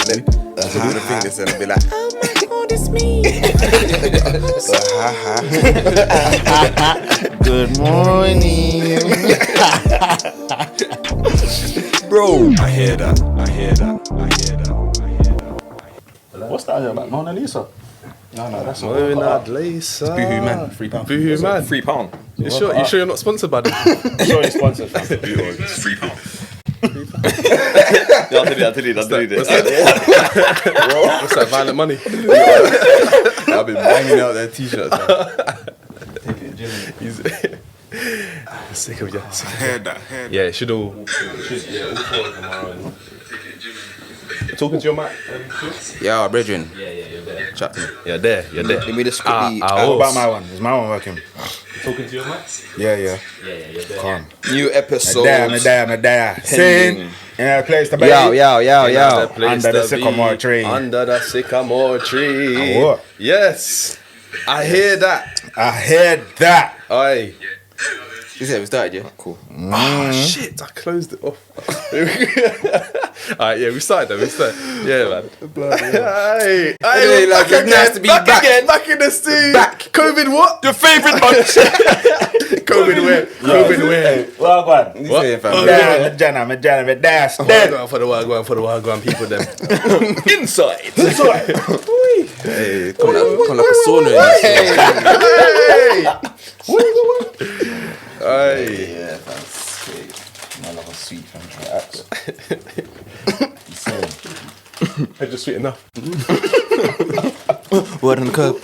then people would think this and be like, oh my God, it's me. Good morning. Bro. I hear that. What's that here about? Mona Lisa? No, that's not. Mona Lisa. It's Boohoo Man, £3. Boohoo Man. £3. You sure you're not sponsored by them? Sure, you're sponsored. It's £3. I'll delete it. What's that, Violent Money? I've been banging out their t-shirts. Sick of you. I heard that. Yeah, it should all. Talking to your mic. Yeah, brethren. Yeah, you're there. Chat to me. You're there. Give me the script. What about my one? Is my one working? Talking to your mic. Yeah. Yeah, you're there. Calm. New episode. Me there. Sin. In a place to be. Yo. Under the sycamore tree. Under the sycamore tree. What? Yes. I hear that. I heard that. Aye. You said we started, yeah? Cool. Oh, shit. I closed it off. Alright, yeah, we started. Yeah, man. Hey, like it's nice to be back again. Back in the steam. Back. COVID what? Your favourite bunch. COVID where? Well, go on. What? Saying, fam? Me dash. Go on for the wagwan people them. Inside. Hey, come like a sauna. Hey. Yeah, that's sweet. I love a sweet from It's just sweet enough. Word on the curb.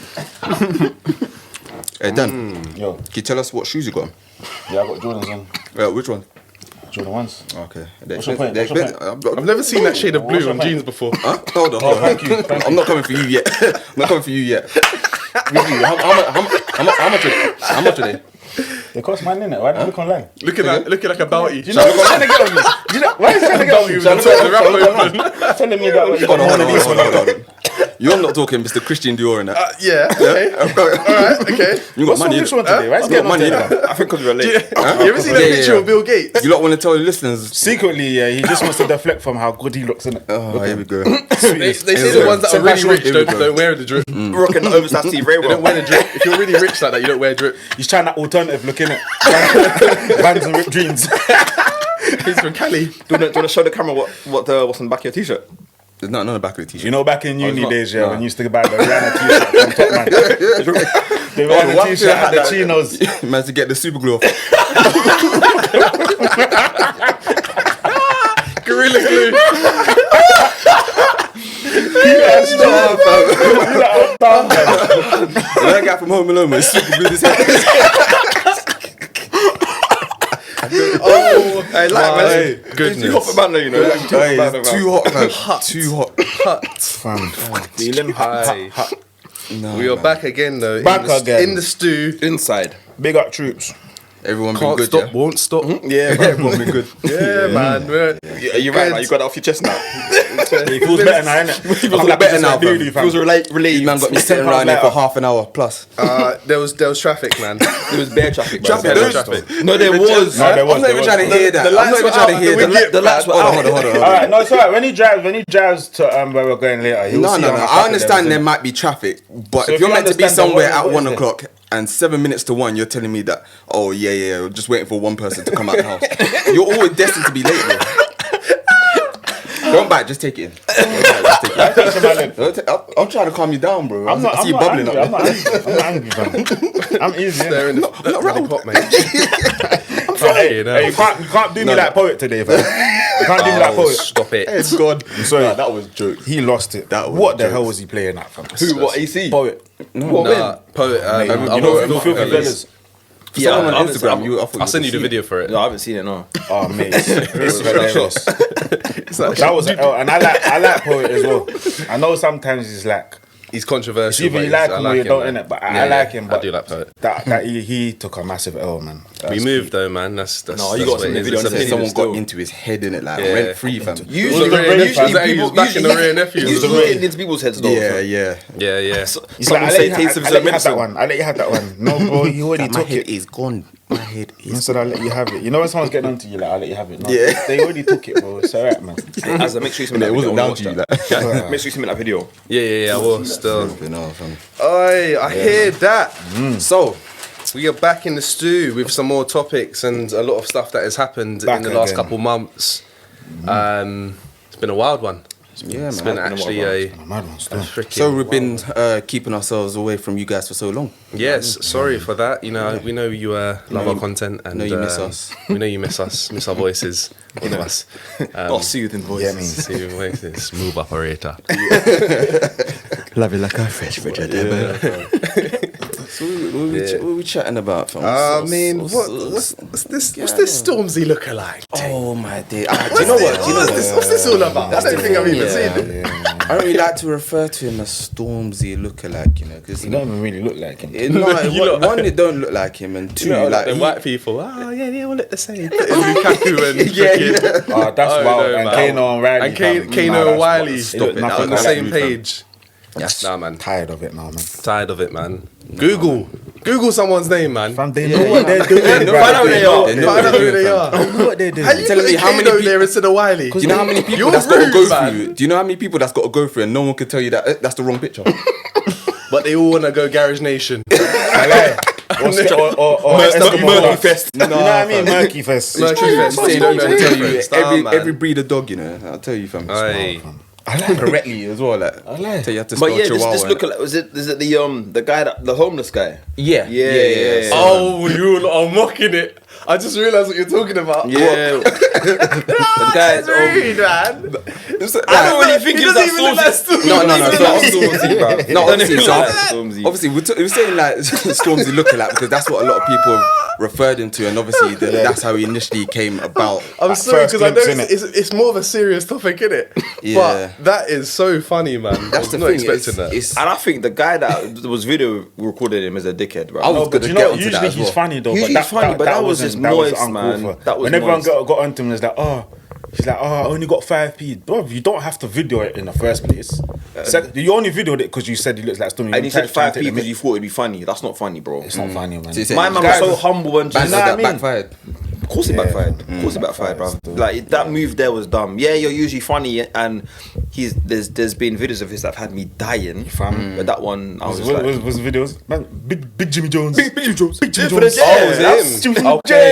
Hey, Dan, Yo, can you tell us what shoes you got on? yeah, I got Jordans on. Which one? Jordan ones. Okay. What's your point? I've never seen that shade of blue on jeans before. Huh? Hold on. Thank you. I'm not coming for you yet. How much are they? They cost money, innit? Why don't you look online? Looking like a bounty. Do you know what he's trying to get on me? Why is he trying to get on me? Telling me that you got one of these. Hold on. You're not talking Mr. Christian Dior and that. Yeah. Okay. Alright. Okay. You got money. Which one today? Why is he getting on to that? I think because we're late. You ever seen that picture of Bill Gates? You lot want to tell the listeners? Secretly, yeah, he just wants to deflect from how good he looks, innit? Oh, here we go. They say the ones that are really rich don't wear the drip. Rocking the oversized tee very They well. don't wear the drip. If you're really rich like that, you don't wear drip. He's trying that alternative look, innit? Bands and ripped jeans. He's from Cali. Do you want to show the camera what's on the back of your t-shirt? There's nothing on the back of the t-shirt. You know, back in uni not? days, yeah, when you used to buy the Rihanna t-shirt from Top Man. The Rihanna t-shirt had the chinos. Managed to get the super glue off. Gorilla glue. That guy from Home Alone was super glue this head. Oh, I like man. Goodness. Too hot for banter, you know. It's too hot, man. Too hot. Fam. Feeling Aye. No, We are man. back again though. Back again. In the stew. inside. Big up troops. Everyone been Can't good, stop, yeah? won't stop. Yeah, man. Everyone been good. Yeah, man. Are you right now? You got that off your chest now. He feels better now, innit? He feels better now, fam. Feels relieved. These man got me sitting around there for half an hour plus. There was traffic, man. There was bare traffic. bro. Traffic, Bare traffic. No, there was. No, there was. I'm not even trying to hear that. I'm not even trying to hear that. The lights were out. Hold on. Alright, no, it's alright. When he drives to where we're going later, he'll No. see on the I traffic understand there there. might be traffic, but So if if you're you meant to be understand somewhere then at what 1 is it? o'clock and 7 minutes to 1, you're telling me that, oh, yeah, we're just waiting for one person to come out the house. You're always destined to be late, bro. Don't bite, just take it in. I'm trying to calm you down, bro. I see you bubbling angry. up. I'm not angry, fam. I'm easy. They're in the pot, mate. Hey, you can't do me like poet today, fam. You can't do me like poet. Stop it. Hey, God. I'm sorry. That was joke. He lost it. That was what the jokes. hell was he playing at, fam? Who? What? AC? Poet. Nah, poet. You know, filthy fellas. Yeah, I on Instagram, I'll send you the video for it. No, I haven't seen it. No. Oh mate, it's hilarious. That was an L, and I like poet as well. I know sometimes he's like. He's controversial. Either you like him or you don't, innit? But I like him. But I do like poet. that he took a massive L, man. We moved though, man. That's No, you got what some it is. video It's on the opinion Someone still. got into his head in it, like Yeah. rent free, fam. Usually, He was back in the rear nephews. Usually get into people's heads though. Yeah. Yeah. He's like, Someone I say let you taste of have that medicine. one. I let you have that one. No, bro, he already My took head it. is gone. My head is. Instead, I'll let you have it. You know when someone's getting onto you, like, I'll let you have it. No, Yeah. They already took it, bro. It's alright, man. As make sure you send me that It video. wasn't I wanna down watch to you. that. Like. Make sure you send me that video. Yeah, I will still. No, fam. Oi, I hear that. So, we are back in the stew with some more topics and a lot of stuff that has happened Back in the last again. couple months. It's been a wild one. Yeah, It's man. been actually a Mad one, still. freaking So we've wild been one. keeping ourselves away from you guys for so long. Yes, sorry for that. You know, we know you love our content and know you miss us. We know you miss us, miss our voices, all of us. Not soothing voices. Yeah, me. See your voices, smooth operator. Love it like a fresh So what are we chatting about, fam? I mean, what's this Stormzy lookalike? Oh my day. Do you know what? What's this all about? I don't think I've even seen it. I don't really like to refer to him as Stormzy lookalike, you know, because You don't even really look like him. one, it don't look like him, and two, like the he- white people. Oh yeah, we look the same. Lukaku and yeah. That's Oh, wild. no, and man. Kano and Riley. and fam. Kano Nah, and that's Wiley. wild. Stop It it. look They're on the nothing same like you, fam. page. Nah, man. Tired of it now, man. Tired of it, man. Google someone's name, man. Fam, they know what they're doing. They know bruv. what they are. They They know know Find out what who they're they doing, are. They know what they're doing. How you Telling me put how many Kano people- there instead of Wiley? Do you know how many people You're that's got to go rude, man. through? Do you know how many people that's got to go through, and no one can tell you that that's the wrong picture? But they all want to go Garage Nation. I lie. Or Murky Fest. You know what I mean? Murky Fest. Murky Fest. Saying Don't don't know tell the you difference. Nah, man. every breed of dog, you know. I'll tell you, fam. Aye. I like Correctly as well, like. like. Tell you have to But spell yeah, Chihuahua. this look like is it the guy that the homeless guy? Yeah. Yeah. Oh, you lot are mocking it. I just realised what you're talking about. Yeah. The guy's Rude, man. I don't really think He it's doesn't that even look like Stormzy. No. No, obviously, so Stormzy. obviously we're saying like Stormzy looking like because that's what a lot of people have referred him to, and obviously that's how he initially came about. I'm sorry first because I know glimpse, it's more of a serious topic, innit? Yeah. But that is so funny, man. That's I was the not thing. expecting that. It's, And I think the guy that was video recorded him is a dickhead, bro. I was No, but gonna you get know, onto that usually as he's well. funny though. Usually he's funny, but that was just noise, uncalled man. for. That was when everyone noise. got onto him, it's like, oh, he's like, oh, I only got 5p. Bro, you don't have to video it in the first place. You only videoed it because you said he looks like Stormy. And he said 5p because you thought it'd be funny. That's not funny, bro. It's not funny, man. So you said- My man Guys, was so humble and just. know what I that mean? backfired. Of course it backfired. Of course it backfired, bro. Like that move there was dumb. Yeah, you're usually funny, and there's been videos of his that have had me dying. But that one, I was just like, Was videos? Man, big Jimmy Jones. Big Jones. Big Jimmy Yeah, for Jones. the- Oh, yeah, it's that's- him. Jimmy Okay,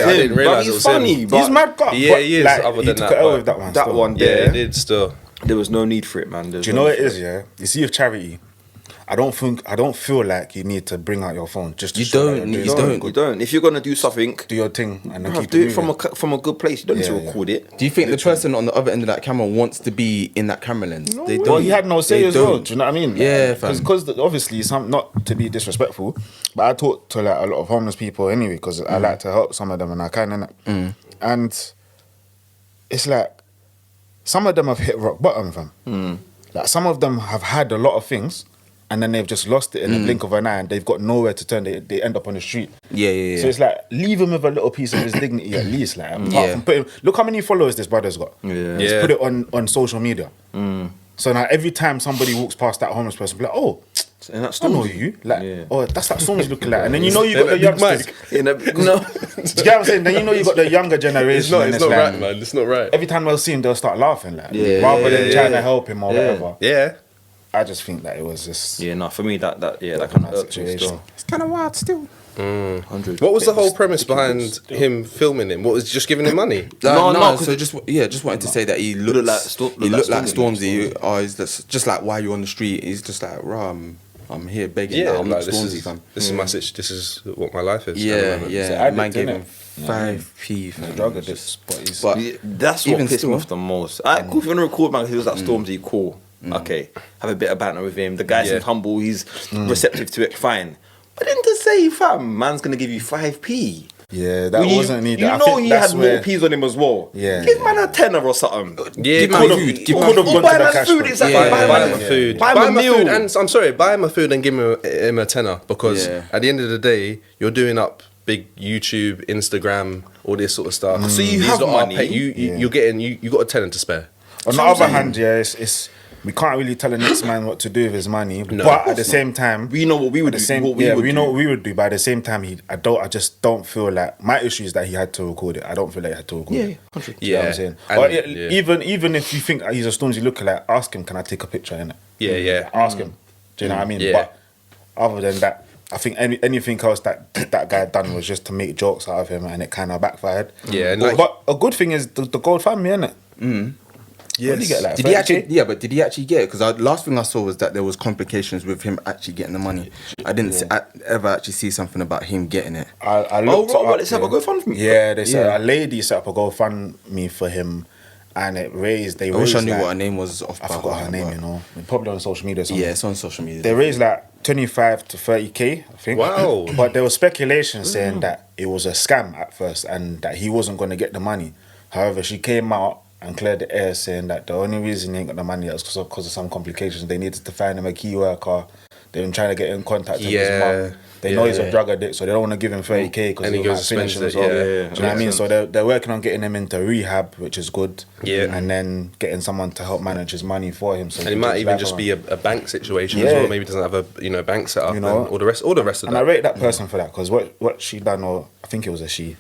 Jones. I didn't But realise it he's was him. funny. But He's mad cut. Yeah, he is, Like, other he than took that, it out but with that one. that still. one, Yeah, yeah, it did still. there was no need for it, man. Do you know what it is? Yeah, you see, with charity, I don't feel like you need to bring out your phone just to You show that don't, you're you doing don't. something You good. don't. If you're gonna do something, Do your thing and then bruv, keep do it moving. from a good place. You don't need to Yeah, yeah. record it. Do you think the person on the other end of that camera wants to be in that camera lens? They don't. Well, he had no say They as well. don't. Do you know what I mean? Yeah, fam. Because obviously, not to be disrespectful, but I talk to like a lot of homeless people anyway because I like to help some of them and I can, innit? And it's like some of them have hit rock bottom, fam. Like some of them have had a lot of things and then they've just lost it in the blink of an eye and they've got nowhere to turn. They end up on the street. Yeah. So it's like leave him with a little piece of his dignity at least. Like apart Yeah. from putting, look how many followers this brother's got. Yeah. Just Yeah. put it on social media. So now every time somebody walks past that homeless person, be like, oh, And that's I know Stormzy. you. Like, Yeah. oh, that's that Stormzy looking like. And then you know you got the Big youngsters. Mike. No. Do you get what I'm saying? Then you know you got the younger generation. and It's not like, right, man. It's not right. Every time they'll see him, they'll start laughing. Like, Yeah, rather than yeah, trying yeah. to help him or whatever. Yeah. I just think that it was just Yeah, no. For me, that kind of situation. situation. It's kind of wild still. 100. What was the whole premise behind him filming him? What was just giving him money? No, No, 'cause so just wanted to say that he looked like he looked like Stormzy. Stormzy. Oh, he's just like while you're on the street, he's just like, "Rah, I'm here begging. Yeah, like, I'm not like, this Stormzy, is fam." my situation. This is what my life is. at the Yeah, moment. It's an yeah. addict, Man gave innit? him 5p. fam. drug addict. But That's what even pissed me still- off the most. Alright, cool. If you want to record, man, 'cause he was like Stormzy, cool. Okay, have a bit of banter with him. The guy Yeah. seems humble. He's receptive to it. Fine. But then to say, fam, man's gonna give you 5p. Yeah, that When wasn't needed. You I know think he that's had where- more P's on him as well. Yeah, Give yeah. man a tenner or something. Yeah, Give man could've- food. Give Or man could've food. gone buy to the man cash food, point. it's like, Yeah, buy Buy man him a food. Buy him Buy a him a meal. food, and I'm sorry, buy him a food and give him a tenner because Yeah. at the end of the day, you're doing up big YouTube, Instagram, all this sort of stuff. So you These have lot are money. you're getting you got a tenner to spare. On the other hand, yeah, it's we can't really tell the next man what to do with his money. But at the same time, We know what we would do. we know what we would do. But at the same time, I just don't feel like my issue is that he had to record it. I don't feel like he had to record it. country. You know what I'm saying? But even if you think he's a Stormzy lookalike, ask him, can I take a picture in it? Yeah. Ask him. Do you know what I mean? Yeah. But other than that, I think anything else that guy done was just to make jokes out of him, and it kind of backfired. Yeah, and but a good thing is the Gold family, innit? Yes. What did he get, like, Did he 30K? actually? Yeah, but did he actually get it? Because last thing I saw was that there was complications with him actually getting the money. I didn't ever actually see something about him getting it. I Oh, looked right, up, let's have a GoFundMe. Yeah, they said Yeah. a lady set up a GoFundMe for him, and it raised. I wish I knew what her name was off. I by forgot heart, her name. but- You know, probably on social media. Or something. Yeah, it's on social media. They raised like 25 to 30K, I think. Wow. But there was speculation saying that it was a scam at first and that he wasn't going to get the money. However, she came out and cleared the air saying that the only reason he ain't got the money was because of some complications. They needed to find him a key worker. They've been trying to get in contact with his mum. They know he's a drug addict, so they don't want to give him 30K because And he he goes might to finish him spend as it, well. yeah. Do you know what I mean? So they're working on getting him into rehab, which is good. Yeah. And then getting someone to help manage his money for him. So And it might even just be a bank situation as Yeah. well. Maybe he doesn't have a bank set up, You know? and all the rest of And that. I rate that person for that because what she done, or I think it was a she,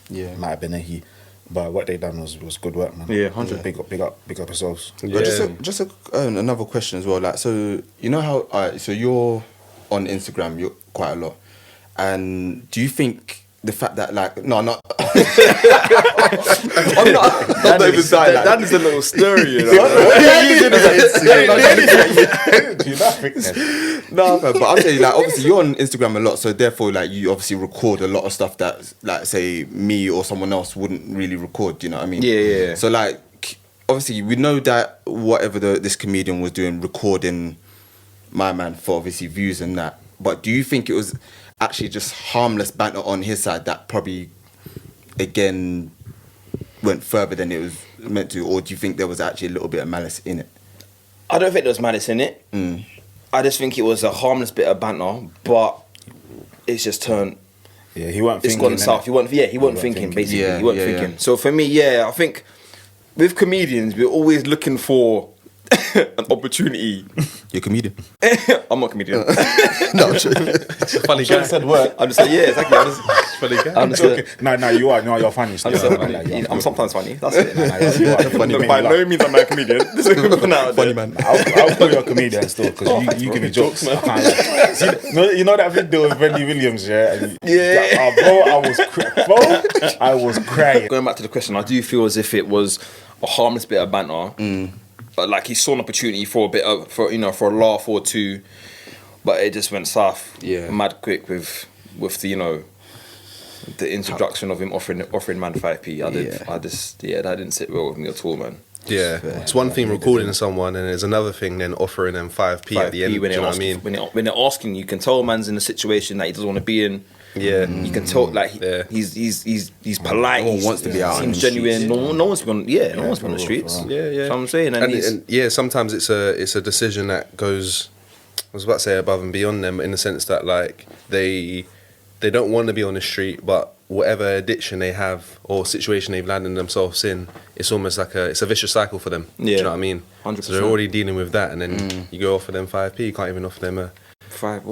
Yeah. it might have been a he, but what they done was good work, man. Yeah, 100. Big up yourselves. But just another question as well. Like, so you know how? So you're on Instagram, you're quite a lot, and do you think the fact that I'm not even saying that. That is a little story, you know. Do you not think that? No, but I'm saying obviously you're on Instagram a lot, so therefore you obviously record a lot of stuff that say me or someone else wouldn't really record. Do you know what I mean? Yeah. So obviously we know that whatever this comedian was doing, recording my man for obviously views and that. But do you think it was actually just harmless banter on his side that probably again went further than it was meant to, or do you think there was actually a little bit of malice in it? I don't think there was malice in it. I just think it was a harmless bit of banter, but it's just turned. Yeah, he wasn't It's thinking. gone south. He wasn't thinking, thinking. basically. Yeah, he wasn't yeah, thinking. yeah. So for me, I think with comedians, we're always looking for an opportunity. You're a comedian. I'm not a comedian. No, I'm sure. Funny guy. said what? I'm just saying, yeah, exactly. Funny guy. I'm just a- No, you are. No, you're funny. Still. I'm, just a- Like, you are. I'm sometimes funny. That's it. You are funny. Look, by no means I'm a comedian. This is Funny man. I'll call you a comedian still because you give me jokes. See, you know that video with Wendy Williams, yeah? And bro, I was crying. Going back to the question, I do feel as if it was a harmless bit of banter. But like he saw an opportunity for a bit of for a laugh or two, but it just went south. Yeah. Mad quick with the the introduction of him offering man 5p. That didn't sit well with me at all, man. Yeah, it's one thing recording someone, and it's another thing then offering them 5p at the end. Do when you know they're what I mean? when they're asking, you can tell man's in a situation that he doesn't want to be in. Yeah, You can tell he's polite. No one wants to be out on Seems the genuine. streets. No one's been no one's been on the streets. Yeah. So I'm saying, And sometimes it's a decision that goes, I was about to say above and beyond them, in the sense that they don't want to be on the street, but whatever addiction they have or situation they've landed themselves in, it's almost like it's a vicious cycle for them. Yeah. Do you know what I mean? 100%. So they're already dealing with that, and then you go offer them 5p, you can't even offer them a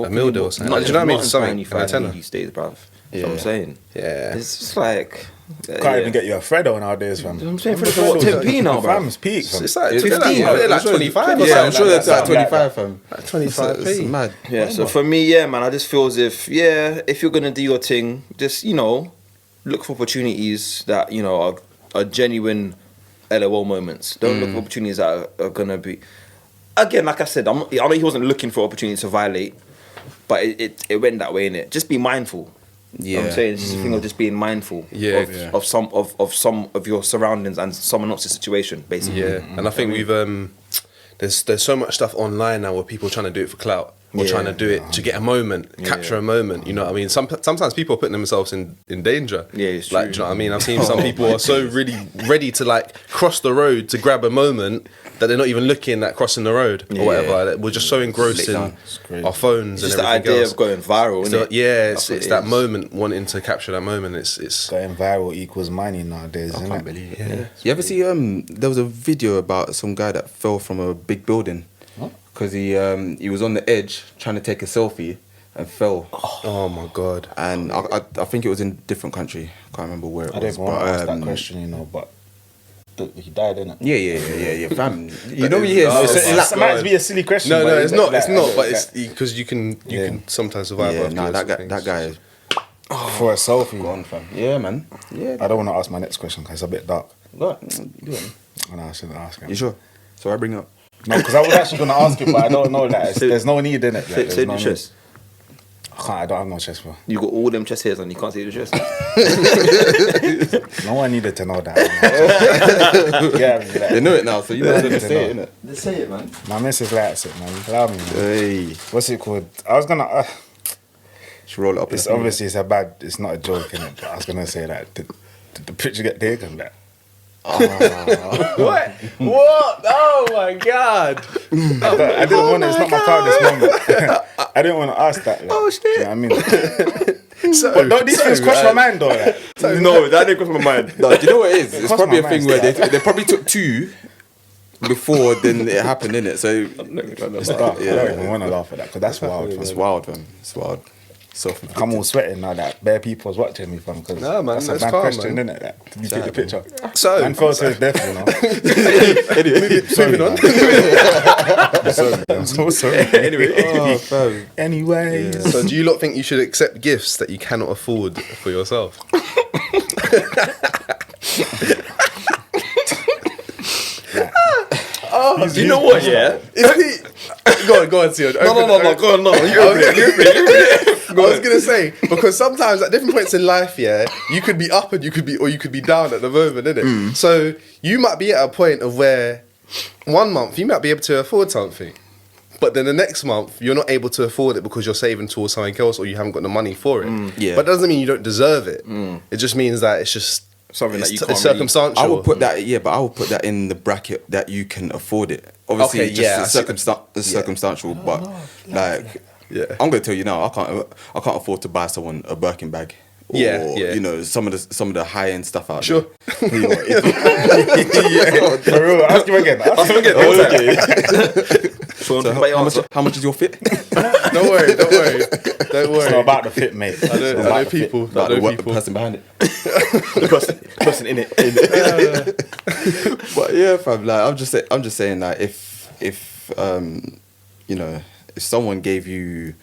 meal deal or something. Do you know what I mean? Something like a tenner. these days, bruv. That's what I'm saying. Yeah. It's just like Can't even get you a Freddo nowadays, fam. I'm saying Freddo for what, 10p now, bro? Fam's peak, fam. It's like 15. they're like 25 or Yeah, I'm something. sure that's like like that. 25, fam. Like 25p. It's mad. Yeah, so for me, man, I just feel as if, if you're gonna do your thing, just look for opportunities that are genuine LOL moments. Don't look for opportunities that are gonna be. Again, like I said, I know he wasn't looking for opportunities to violate, but it went that way, innit? Just be mindful. You know what I'm saying? It's just a thing of just being mindful of some of your surroundings and someone else's situation, basically. Yeah, and I think we've there's so much stuff online now where people are trying to do it for clout. or Yeah. trying to do it to get a moment, capture a moment. You know what I mean? Sometimes people are putting themselves in danger. Yeah, it's like, true. do you know what I mean? I've seen some people are so really ready to like cross the road to grab a moment that they're not even looking at crossing the road or whatever. Like, we're just so engrossed in our phones It's and just the everything idea else. of going viral, isn't So, it? yeah, That's it's what that is. moment, wanting to capture that moment. It's Going viral equals money nowadays, I isn't can't it? believe it. Yeah. You ever see there was a video about some guy that fell from a big building because he was on the edge trying to take a selfie and fell. oh my god. And I think it was in a different country. I can't remember where it I was. don't want to ask that um, question, you know, but he died, innit? Yeah, fam. You know when you hear Oh, It might be a silly question. No, but no, it's not. like- It's not. But like- it's because you can sometimes survive. yeah, after nah, those that things. guy is for a selfie. gone, fam. Yeah, man. Yeah. I don't want to ask my next question because it's a bit dark. Go on, do it. No, I shouldn't ask it. You sure? So I bring it up. No, because I was actually going to ask it, but I don't know that. There's no need in it. Say the chest. I don't have no chest, bro. You got all them chest hairs and you can't see the chest. No one needed to know that. Yeah, They know it now, so you know to to say it, know. innit? Let's say it, man. my missus likes it, man. Allow me, man. Hey, What's it called? I was going to... should roll it up. It's obviously it's not a joke, innit? But I was going to say that. Did the picture get taken back? What? What? Oh my god! I didn't want to. It's not my proudest moment. I didn't want to ask that. Like, Oh, shit. Do you know what I mean? So, But don't these things cross my mind, though? Like, No, that didn't cross my mind. No, do you know what it is? It's crossed probably a my thing mind, where they probably took two before then it happened, innit? So it's dark. I don't even want to laugh at that because that's wild. it's Fam. wild, man. It's wild. So I'm all sweating now that bare people's watching me, fam. Because Nah, man, that's a that's bad calm, question, man. innit? Like, did you take the picture? So, Man fell to his death, you know. moving on. Sorry, I'm so sorry. Oh, fam. Anyway, So, do you lot think you should accept gifts that you cannot afford for yourself? You know what, yeah? Go on, Sion. No, go on, no. You open it. I was gonna say because sometimes at different points in life, yeah, you could be up and you could be down at the moment, innit? So you might be at a point of where 1 month you might be able to afford something, but then the next month you're not able to afford it because you're saving towards something else or you haven't got the money for it. Yeah. But that doesn't mean you don't deserve it. It just means that it's just Something that you can't it's really- circumstantial. I would put that, but I would put that in the bracket that you can afford it. Obviously, Okay, yeah, it's I see. it's circumstantial, but like, Yeah. I'm gonna tell you now, I can't afford to buy someone a Birkin bag. Or, Yeah. you know, some of the high end stuff out Sure. there. You know, for real, ask him again. Ask him again. oh, okay. So, So how much is your fit? Don't worry. Don't worry. It's not about the fit, mate. I know people. Like I know the people. person behind it. the person in it. But yeah, fam, like I'm just saying that if you know, if someone gave you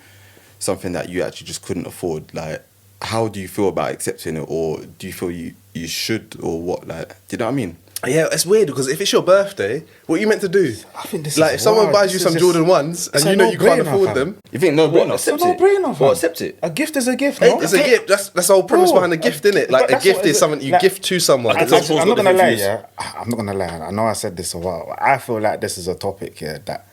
something that you actually just couldn't afford, like how do you feel about accepting it, or do you feel you should, or what? Like, do you know what I mean? Yeah, it's weird because if it's your birthday, what are you meant to do? I think this Like, is if someone wild. buys you This some is Jordan just- 1s it's and a you know you can't no-brainer, afford fam. them, You think no What, brainer? accept It's a it? no-brainer, fam. Well, accept it. A gift is a gift, no? it's a gift. That's the whole premise Bro, behind a gift, innit? but Like a that's gift what is is it- something you like- gift to someone. It's I'm also not got gonna lie, different views. yeah. I'm not gonna lie. I know I said this a while. I feel like this is a topic here that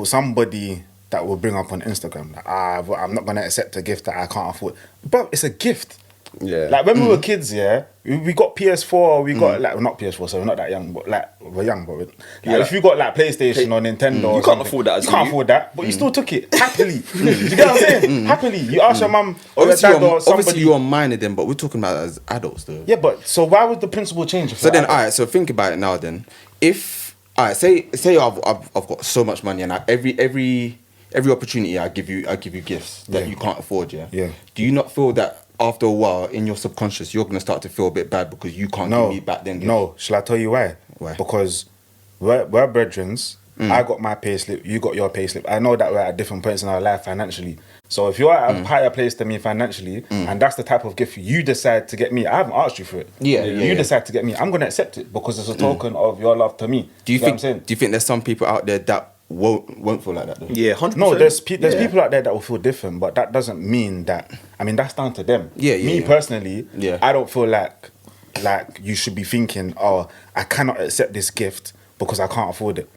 somebody that will bring up on Instagram, like, I'm not gonna accept a gift that I can't afford. But it's a gift. Yeah. Like when we were kids, yeah, we got PS4, we got like, well, not PS4, so we're not that young, but like we're young, but if you got like PlayStation or Nintendo, or you can't something, afford that as You can't you. afford that, but you still took it happily. Do you get what I'm saying? Happily, you ask your mum or your Obviously, dad or somebody. obviously you're minor then, but we're talking about it as adults though. Yeah, but so why would the principle change? if So you're then, adult? alright. So think about it now. Then, if alright, say I've got so much money and every opportunity I give you gifts that Yeah. you can't afford. Yeah. Yeah. Do you not feel that after a while in your subconscious you're gonna start to feel a bit bad because you can't give me back then? No, shall I tell you why? Why? Because we're brethrens. I got my payslip, you got your payslip. I know that we're at different points in our life financially. So if you're at a higher place than me financially, and that's the type of gift you decide to get me, I haven't asked you for it. Yeah, You decide to get me, I'm gonna accept it because it's a token of your love to me. Do you know what I'm think? saying? Do you think there's some people out there that won't feel like that though? Yeah, 100%. No, there's people out there that will feel different, but that doesn't mean that. I mean, that's down to them. Me personally, I don't feel like you should be thinking, oh, I cannot accept this gift because I can't afford it.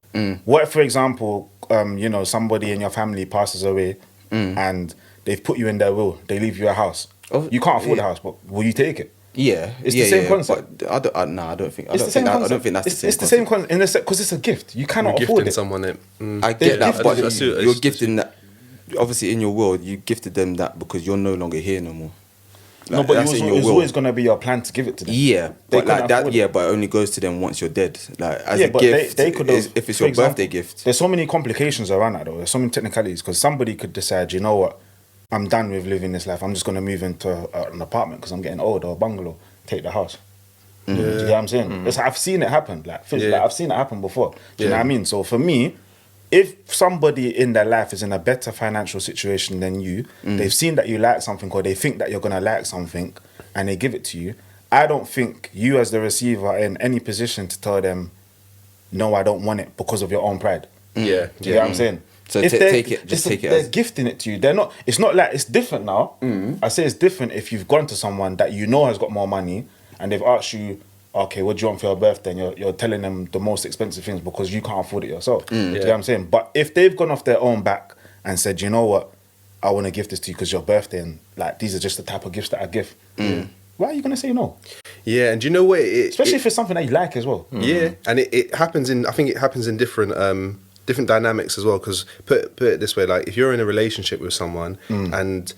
What if, for example, you know, somebody in your family passes away and they've put you in their will, they leave you a house. Oh, You can't afford yeah. the house, but will you take it? Yeah, It's yeah, the same yeah, concept. But I don't. I don't think. I It's don't the same think. concept. I don't think that's the same. It's the same concept in the because it's a gift. You cannot You're afford gifting it. someone it. I get that, gifted but it. I see what- you're gifting that. Obviously, in your world, you gifted them that because you're no longer here no more. No, Like, but that's in your it was will. always going to be your plan to give it to them. Yeah, They but couldn't like that. afford Yeah, it. but it only goes to them once you're dead. Like as Yeah, a but gift, they could have, if it's for your example, birthday gift. There's so many complications around that though. There's so many technicalities because somebody could decide, you know what, I'm done with living this life. I'm just going to move into an apartment because I'm getting old or a bungalow. Take the house. Do you get what I'm saying? I've seen it happen. Like, I've seen it happen before. Do you know what I mean? So for me, if somebody in their life is in a better financial situation than you, they've seen that you like something or they think that you're gonna like something, and they give it to you. I don't think you as the receiver are in any position to tell them, no, I don't want it because of your own pride. Yeah, Do you get what I'm saying? So If take it. Just take it They're as. gifting it to you. They're not. It's not like it's different now. I say it's different if you've gone to someone that you know has got more money and they've asked you, okay, what do you want for your birthday? And you're telling them the most expensive things because you can't afford it yourself. Do you get what I'm saying? But if they've gone off their own back and said, you know what, I want to give this to you because your birthday and like these are just the type of gifts that I give. Why are you gonna say no? Yeah, and do you know what? Especially if it's something that you like as well. Yeah, and it happens in. I think it happens in different different dynamics as well. Because put it this way, like if you're in a relationship with someone, and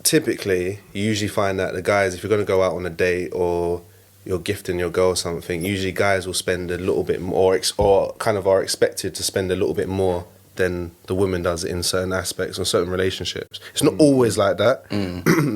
typically you usually find that the guys, if you're going to go out on a date or you're gifting your girl something, usually guys will spend a little bit more, or kind of are expected to spend a little bit more than the woman does in certain aspects or certain relationships. It's not always like that,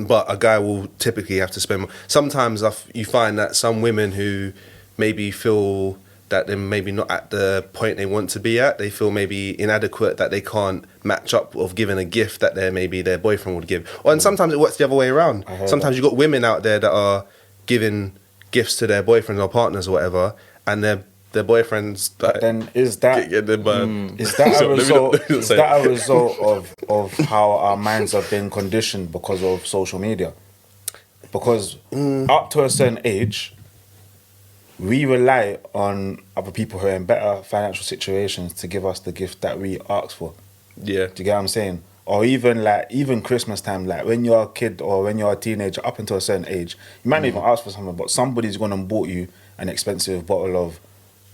but a guy will typically have to spend more. Sometimes you find that some women who maybe feel that they're maybe not at the point they want to be at, they feel maybe inadequate, that they can't match up of giving a gift that maybe their boyfriend would give. And sometimes it works the other way around. Sometimes you've got women out there that are giving gifts to their boyfriends or partners or whatever, and their boyfriends like, Then is that get them is that So, a result? let me not Is say that a result of how our minds have been conditioned because of social media? Because up to a certain age, we rely on other people who are in better financial situations to give us the gift that we ask for. Yeah. Do you get what I'm saying? Or even Christmas time, like when you're a kid or when you're a teenager, up until a certain age, you might not even ask for something, but somebody's gone and bought you an expensive bottle of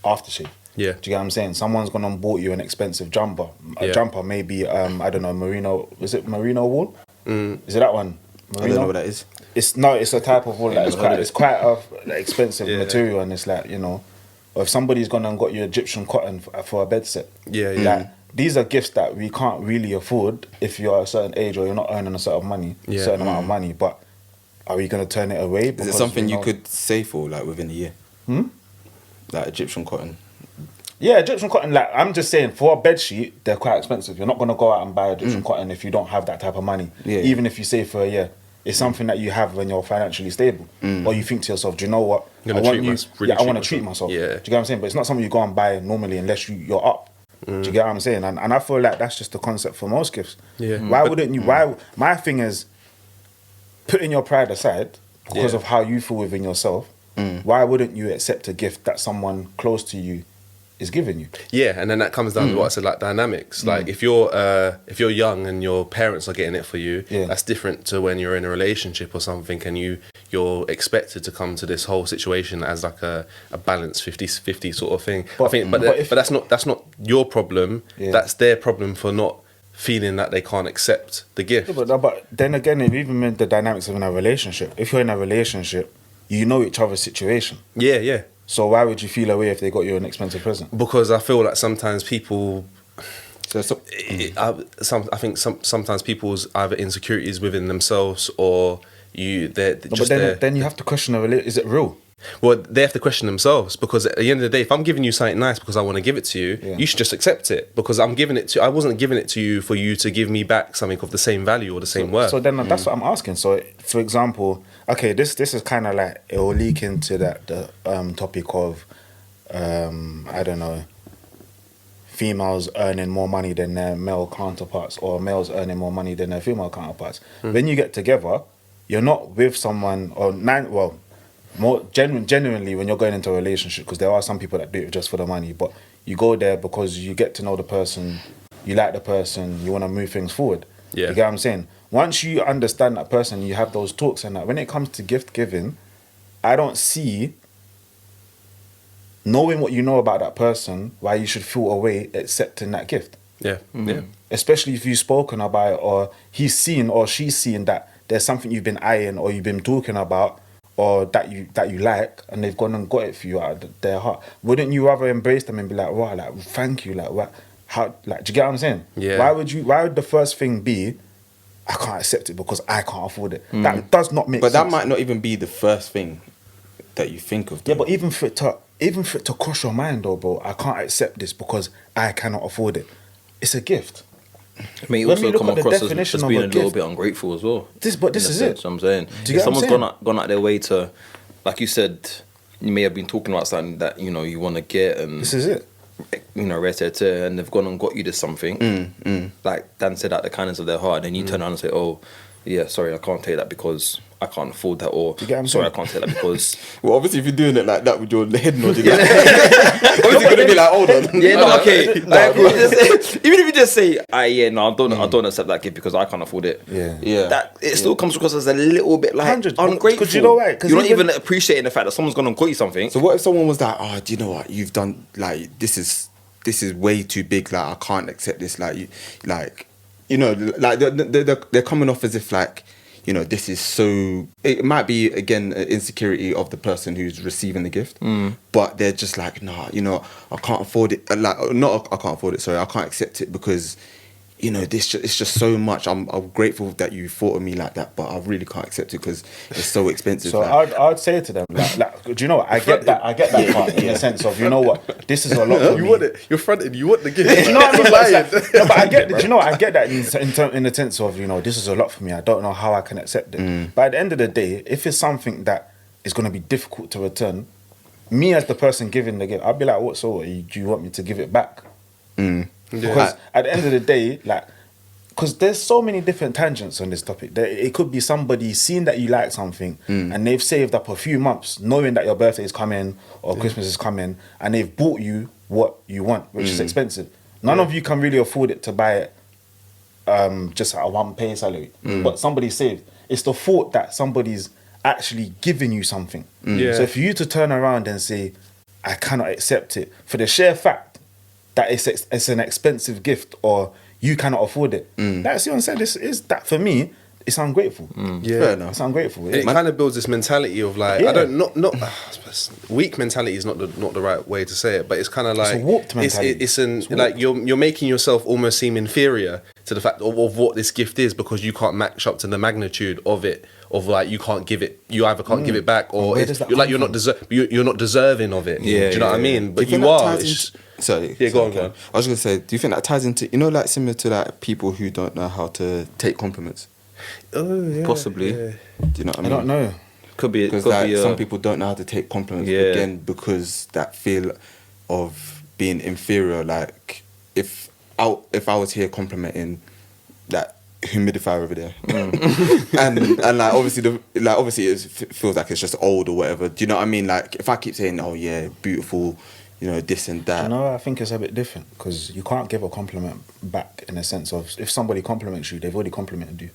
aftershave. Yeah. Do you get what I'm saying? Someone's gone and bought you an expensive jumper. A Yeah. jumper, maybe I don't know, merino. Is it merino wool? Is it that one? I don't know what that is. It's a type of wool that it's quite a expensive Yeah. material, and it's like, you know, or if somebody's gone and got you Egyptian cotton for a bed set. Yeah, yeah. Like, these are gifts that we can't really afford if you're a certain age or you're not earning a certain money, Yeah. certain amount of money. But are we gonna turn it away? Is it because something we you know- could save for like within a year? Like Egyptian cotton. Yeah, Egyptian cotton. Like, I'm just saying, for a bed sheet, they're quite expensive. You're not gonna go out and buy Egyptian cotton if you don't have that type of money. Yeah. Even if you save for a year, it's something that you have when you're financially stable, or you think to yourself, do you know what? I'm gonna I want treat you. mys- really I want to treat treat myself. myself. Yeah. Do you get what I'm saying? But it's not something you go and buy normally unless you're up. Do you get what I'm saying? And I feel like that's just the concept for most gifts. Yeah. Why wouldn't you? Why? My thing is, putting your pride aside because Yeah. of how you feel within yourself. Why wouldn't you accept a gift that someone close to you is giving you? Yeah, and then that comes down to what I said, like dynamics. Like if you're young and your parents are getting it for you, Yeah. that's different to when you're in a relationship or something and you're expected to come to this whole situation as like a balanced 50-50 sort of thing. But- I think, but but that's not your problem. Yeah. That's their problem for not feeling that they can't accept the gift. Yeah, but then again, if even in the dynamics of in a relationship, if you're in a relationship, you know each other's situation. Yeah, yeah. So why would you feel away if they got you an expensive present? Because I feel like sometimes people So I think sometimes people's either insecurities within themselves or they're No, just but their- then you have to question is it real? well, they have to question themselves because at the end of the day, if I'm giving you something nice because I want to give it to you, Yeah. you should just accept it because I wasn't giving it to you for you to give me back something of the same value or the same worth. So then that's what I'm asking. So for example, okay, this is kind of like it will leak into the topic of I don't know, females earning more money than their male counterparts or males earning more money than their female counterparts. When you get together, you're not with someone more genuinely when you're going into a relationship, because there are some people that do it just for the money, but you go there because you get to know the person, you like the person, you want to move things forward. Yeah. You get what I'm saying? Once you understand that person, you have those talks and that. When it comes to gift giving, I don't see, knowing what you know about that person, why you should feel away accepting that gift. Yeah, yeah. Especially if you've spoken about it, or he's seen or she's seen that there's something you've been eyeing or you've been talking about, or that you like, and they've gone and got it for you out of their heart. Wouldn't you rather embrace them and be like, wow, like, thank you, like, what, how, like, do you get what I'm saying? Yeah. Why would the first thing be, I can't accept it because I can't afford it? That does not make But sense. that might not even be the first thing that you think of. Yeah, but even for it to cross your mind, though, bro, I can't accept this because I cannot afford it. It's a gift. I mean, When also we look come at the across definition as of being a a little gift- bit ungrateful as well. This in is a it. sense, I'm saying. Do you If get what I'm someone's saying? gone out their way to, like you said, you may have been talking about something that, you know, you want to get, and This is it. you know, and they've gone and got you this something. Like Dan said, out the kindness of their heart, and then you turn around and say, oh, yeah, sorry, I can't take that because I can't afford that, or you get what I'm sorry, I saying? can't take that because Well, obviously, if you're doing it like that with your head nodding, like, obviously you're gonna be like, hold on. yeah, no, okay. Like, even if you just say, yeah, no, I don't accept that gift because I can't afford it. Yeah. Yeah. That it still comes across as a little bit like 100, ungrateful. 'cause you know why? 'Cause You're not even- even appreciating the fact that someone's gonna got you something. So what if someone was like, oh, do you know what you've done? Like this is way too big. Like I can't accept this. Like you know, like they're coming off as if like, you know, this is so. It might be again an insecurity of the person who's receiving the gift, but they're just like, nah, you know, I can't afford it. Like not I can't afford it. Sorry, I can't accept it because, you know, it's just so much. I'm grateful that you thought of me like that, but I really can't accept it because it's so expensive. So like, I'd say to them, like, do you know what? I get that part in the sense of, you know what, this is a lot for me. You want it. You're fronted. You want the gift. Do you know what I mean? Lying. It's like- no, but I get, do you know what? I get that in the sense of, you know, this is a lot for me. I don't know how I can accept it. But at the end of the day, if it's something that is going to be difficult to return, me as the person giving the gift, I'd be like, what? So do you want me to give it back? Because at the end of the day, like, because there's so many different tangents on this topic. It could be somebody seeing that you like something and they've saved up a few months knowing that your birthday is coming or Christmas is coming, and they've bought you what you want, which is expensive. None of you can really afford it to buy it just at a one pay salary. But somebody saved. It's the thought that somebody's actually giving you something. Yeah. So for you to turn around and say, I cannot accept it, for the sheer fact that it's an expensive gift or you cannot afford it. That's what I'm saying. This is that for me. It's ungrateful. Yeah. fair enough. It's ungrateful. It kind of builds this mentality of like, Yeah. I don't not I suppose weak mentality is not the right way to say it, but it's kind of like a warped mentality. It's It's like warped. you're making yourself almost seem inferior to the fact of what this gift is because you can't match up to the magnitude of it. Of like you can't give it, you either can't give it back, or Where it's, does that you're like come you're not deserving of it. Yeah, do you know what I yeah, mean? yeah. But Do you you think that are. ties It's just, Sorry. Yeah, go on, sorry, go on. I was gonna say, do you think that ties into, you know, like similar to like people who don't know how to take compliments? oh, yeah, Possibly. yeah. Do you know what I I mean? don't know. Could be. Because Could like be. some people don't know how to take compliments Yeah. again because that feel of being inferior. Like if I was here complimenting that humidifier over there, and like obviously it feels like it's just old or whatever. Do you know what I mean? Like if I keep saying, oh yeah, beautiful, you know, this and that. No, I think it's a bit different because you can't give a compliment back in the sense of if somebody compliments you, they've already complimented you.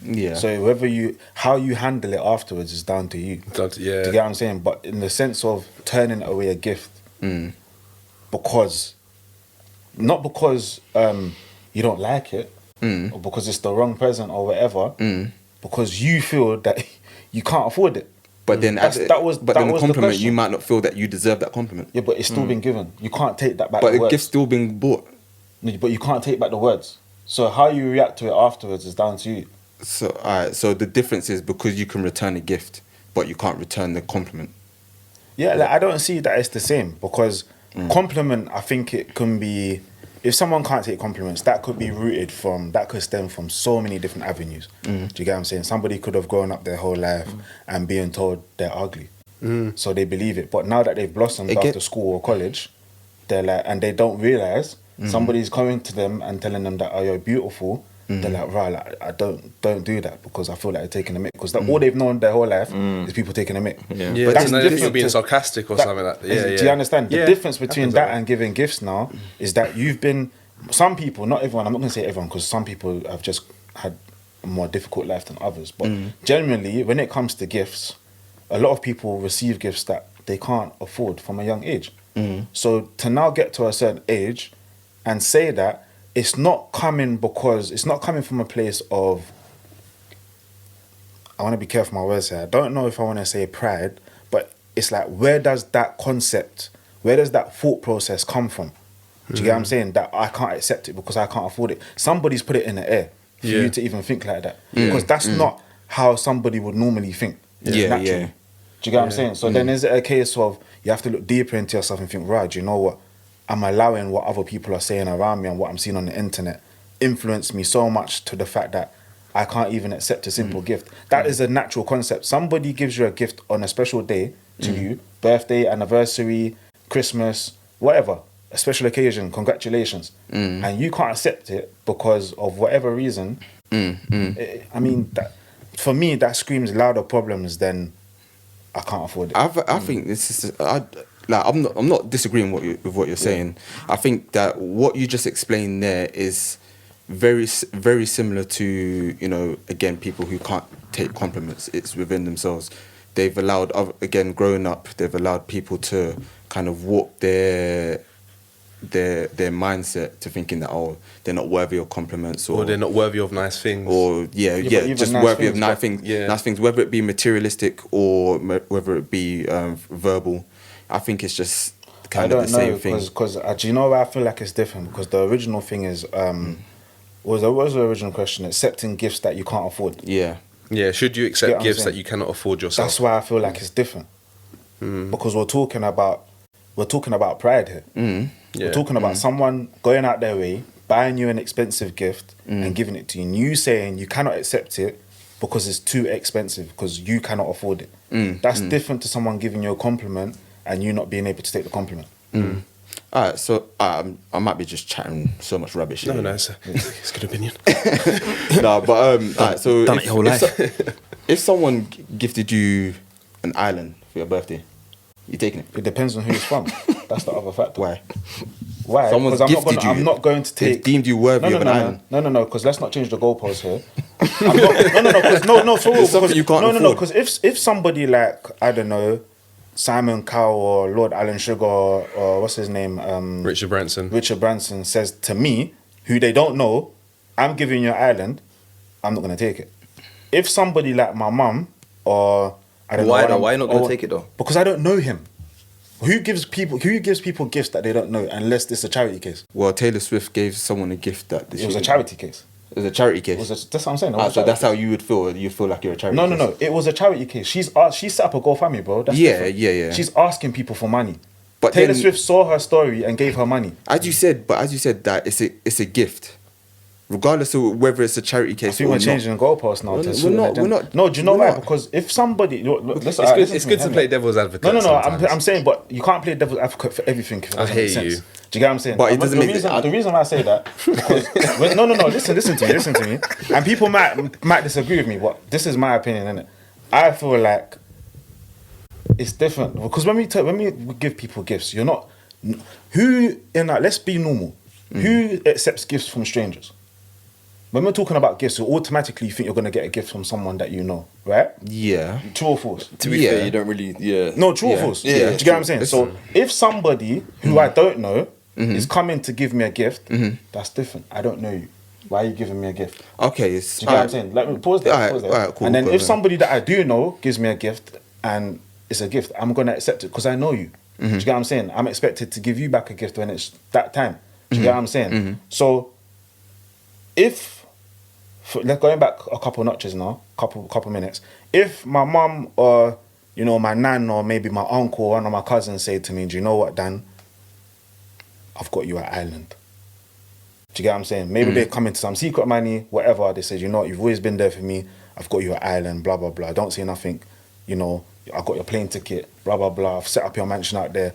Yeah. So how you handle it afterwards is down to you. Yeah. Do you get what I'm saying? But in the sense of turning away a gift because, not because you don't like it or because it's the wrong present or whatever, because you feel that you can't afford it. But then, That's- the that was the compliment, question. you might not feel that you deserve that compliment. Yeah, but it's still been given. You can't take that back. But the the words. gift's still being bought. No, but you can't take back the words. So how you react to it afterwards is down to you. So, alright. So the difference is because you can return a gift, but you can't return the compliment. Yeah, like, I don't see that it's the same because compliment, I think it can be, if someone can't take compliments, that could stem from so many different avenues. Do you get what I'm saying? Somebody could have grown up their whole life and being told they're ugly. So they believe it. But now that they've blossomed Again- after school or college, they're like, and they don't realize somebody's coming to them and telling them that, oh, you're beautiful. They're like, right, like, I don't do that because I feel like they're taking a mick. Because all they've known their whole life is people taking a mick. Yeah. Yeah, But that's that's you're different being to- sarcastic or something like that. Yeah, Do you understand? The Yeah, difference between happens that that way. and giving gifts now is that you've been some people, not everyone, I'm not going to say everyone, because some people have just had a more difficult life than others. But generally, when it comes to gifts, a lot of people receive gifts that they can't afford from a young age. So to now get to a certain age and say that, it's not coming from a place of, I want to be careful with my words here. I don't know if I want to say pride, but it's like, where does that thought process come from? Do you get what I'm saying? That I can't accept it because I can't afford it. Somebody's put it in the air for you to even think like that. Because that's not how somebody would normally think. Naturally. Do you get what I'm saying? So then is it a case of you have to look deeper into yourself and think, right, do you know what? I'm allowing what other people are saying around me and what I'm seeing on the internet influence me so much to the fact that I can't even accept a simple gift. That is a natural concept. Somebody gives you a gift on a special day to you, birthday, anniversary, Christmas, whatever, a special occasion, congratulations. And you can't accept it because of whatever reason. I mean, that, for me, that screams louder problems than I can't afford it. I think this is I'm not disagreeing with what you're saying. I think that what you just explained there is very similar to, you know, again, people who can't take compliments. It's within themselves. They've allowed, again, growing up, they've allowed people to kind of warp their mindset to thinking that, oh, they're not worthy of compliments, or they're not worthy of nice things, or just nice worthy things, of nice things, nice things, whether it be materialistic or whether it be verbal. I think it's just kind of the same thing. Because do you know why I feel like it's different? Because the original thing is, what was the original question? Accepting gifts that you can't afford. Yeah. Should you accept gifts that you cannot afford yourself? That's why I feel like it's different. Because we're talking about pride here. We're talking about someone going out their way, buying you an expensive gift and giving it to you. And you saying you cannot accept it because it's too expensive, because you cannot afford it. That's different to someone giving you a compliment and you not being able to take the compliment. Alright, so I might be just chatting so much rubbish here. No, it's a good opinion. No, but alright, so Done it your whole life. If someone gifted you an island for your birthday, you taking it? It depends on who it's from. That's the other factor. Why? Why? Someone's Because gifted you. I'm not going to They've take. deemed you worthy of an island. No. Because let's not change the goalposts here. I'm not, for real. It's something you can't No. afford. Because if somebody like, I don't know, Simon Cowell or Lord Alan Sugar or what's his name, Richard Branson says to me, who they don't know, I'm giving you an island, I'm not gonna take it. If somebody like my mum or I don't know, Why are you not gonna take it though? Because I don't know him. Who gives people gifts that they don't know unless it's a charity case? Well, Taylor Swift gave someone a gift that It was a charity case. It was a charity case. That's what I'm saying. It was a So that's charity how you would feel. You feel like you're a charity. No. case. It was a charity case. She set up a GoFundMe, bro. That's Yeah, different. yeah. She's asking people for money. But Taylor then- Swift saw her story and gave her money. As you said, that it's a gift, regardless of whether it's a charity I case think or we're not. changing the goalposts now. We're not. No, do you know we're why? not. Because if somebody, It's good to play devil's advocate. No. sometimes. I'm saying, but you can't play devil's advocate for everything. If it doesn't hear make sense. you. Do you get what I'm saying? But it doesn't make sense. The reason why I say that, because no. Listen to me. And people might disagree with me, but this is my opinion, innit? I feel like it's different because when we give people gifts, you're not let's be normal. Who accepts gifts from strangers? When we're talking about gifts, you automatically think you're going to get a gift from someone that you know, right? Yeah. True or false? To be fair, you don't really. No, true or false? Yeah, Do you get what I'm saying? It's So true. if somebody who I don't know is coming to give me a gift, that's different. I don't know you. Why are you giving me a gift? Okay. Do you get what I'm saying? Let me pause there. Alright, cool, And then go if then. somebody that I do know gives me a gift and it's a gift, I'm going to accept it because I know you. Do you get what I'm saying? I'm expected to give you back a gift when it's that time. Do you get what I'm saying? So let's going back a couple notches now, couple minutes. If my mum or my nan or maybe my uncle or one of my cousins say to me, "Do you know what, Dan? I've got you an island." Do you get what I'm saying? Maybe they come into some secret money, whatever. They say, "You know what? You've always been there for me. I've got you an island. Blah blah blah. Don't say nothing. I got your plane ticket. Blah blah blah. I've set up your mansion out there."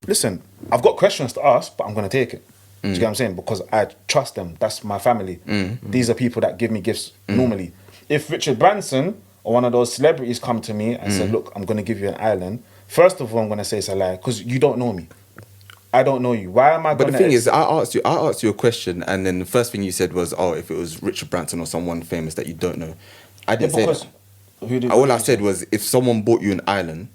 Listen, I've got questions to ask, but I'm gonna take it. Do you get what I'm saying? Because I trust them. That's my family. These are people that give me gifts normally. If Richard Branson or one of those celebrities come to me and say, "Look, I'm going to give you an island," first of all, I'm going to say it's a lie because you don't know me. I don't know you. Why am I? But the gonna thing is, I asked you a question, and then the first thing you said was, "Oh, if it was Richard Branson or someone famous that you don't know," I didn't say that. All I said was, if someone bought you an island,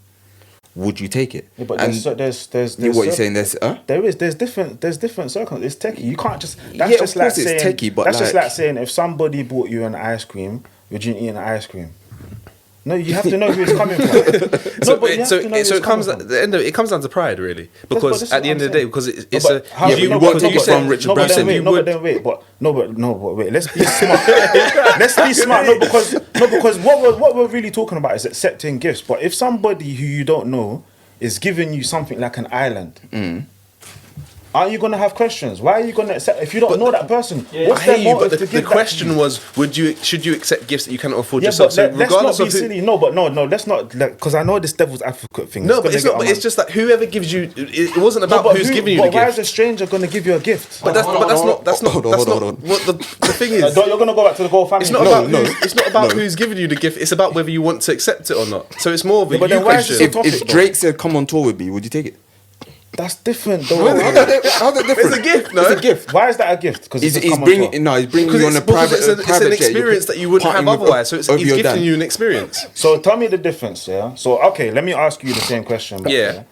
would you take it? Yeah, but and there's what you're saying? There's there's different circumstances. It's techie. You can't just. That's Yeah, just of course like it's saying. techie, but that's just like- like saying if somebody bought you an ice cream, would you eat an ice cream? No, you have to know who it's coming from. So, but you have so, to know who so it's it comes coming at the end of it comes down to pride, really, because this is at the what end I'm of the day, saying. because it's No, a but how- Yeah, but you no, want but- to no, get but from then- Richard no, but Branson, then wait, you no, would- but then wait, wait. Let's be smart. Let's be smart. No, because what we're really talking about is accepting gifts. But if somebody who you don't know is giving you something like an island, aren't you gonna have questions? Why are you gonna accept if you don't know that person? What's I their hear you, but motive to the give that question to you? was, should you accept gifts that you cannot afford Yeah, yourself? but So let's not regardless be of who, silly. No, let's not, because I know this devil's advocate thing. no, It's but gonna it's get not. on But my- it's just that whoever gives you, it wasn't No, about but who's who- giving you but the why is gift. a stranger gonna give you a gift? But that's not Hold on. what the thing is. You're gonna go back to the goal family. It's not No, about no, it's not about no. who's giving you the gift. It's about whether you want to accept it or not. So it's more of a but you then why is question. it so tough? if Drake said, "Come on tour with me," would you take it? That's different, though. How's it different? It's a gift, no? It's a gift. Why is that a gift? Because He's bringing you on a private. it's an experience that you wouldn't have otherwise. So he's gifting you an experience. So tell me the difference, yeah. So okay, let me ask you the same question. Back, Yeah.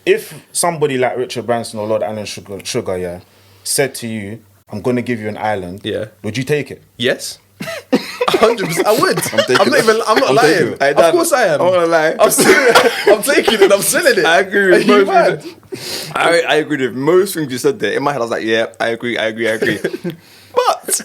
If somebody like Richard Branson or Lord Alan Sugar, yeah, said to you, "I'm gonna give you an island," Yeah. would you take it? Yes. 100%. I would. I'm not I'm lying. taking it. Of course I am. I'm gonna lie. I'm taking it. I'm selling it. I agree with Are you most mad? I agree with most things you said there. In my head, I was like, yeah, I agree. But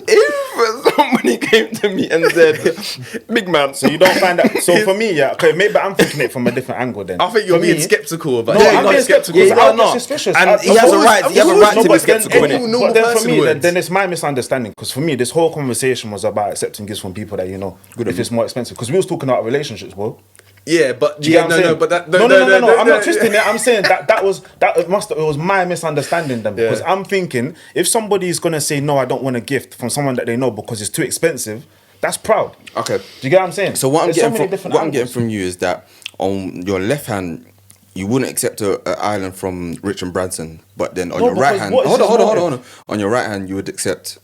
if somebody came to me and said, big man, So you don't find that. So for me, yeah, okay, maybe I'm thinking it from a different angle. Then I think you're For being me- skeptical about No, it. I'm You're being skeptical. Yeah, I no, get no. suspicious. And Of he has a course, right- of he has a course. right to be but skeptical, then- innit? But then for person me, would. then it's my misunderstanding. Because for me, this whole conversation was about accepting gifts from people that you know. If it's more expensive, because we was talking about relationships, bro. Yeah, but Do you get what I'm saying? but that No. I'm not twisting it. I'm saying it was my misunderstanding then, because I'm thinking if somebody is gonna say no, I don't want a gift from someone that they know because it's too expensive, that's proud. Okay. Do you get what I'm saying? So what I'm There's getting many from different what I'm getting angles. from you is that on your left hand, you wouldn't accept an island from Richard Branson, but then on No, your right because hand, what is hold his on. motive? On your right hand, you would accept,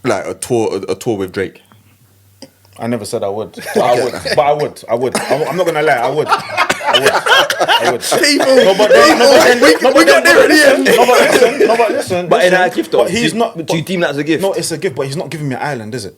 like a tour with Drake. I never said I would. But I would. I'm not gonna lie. I would. People, No, but then, we got there in the end. No, but listen. but in listen, our gift though, but he's not. do you deem that as a gift? No, it's a gift, but he's not giving me an island, is it?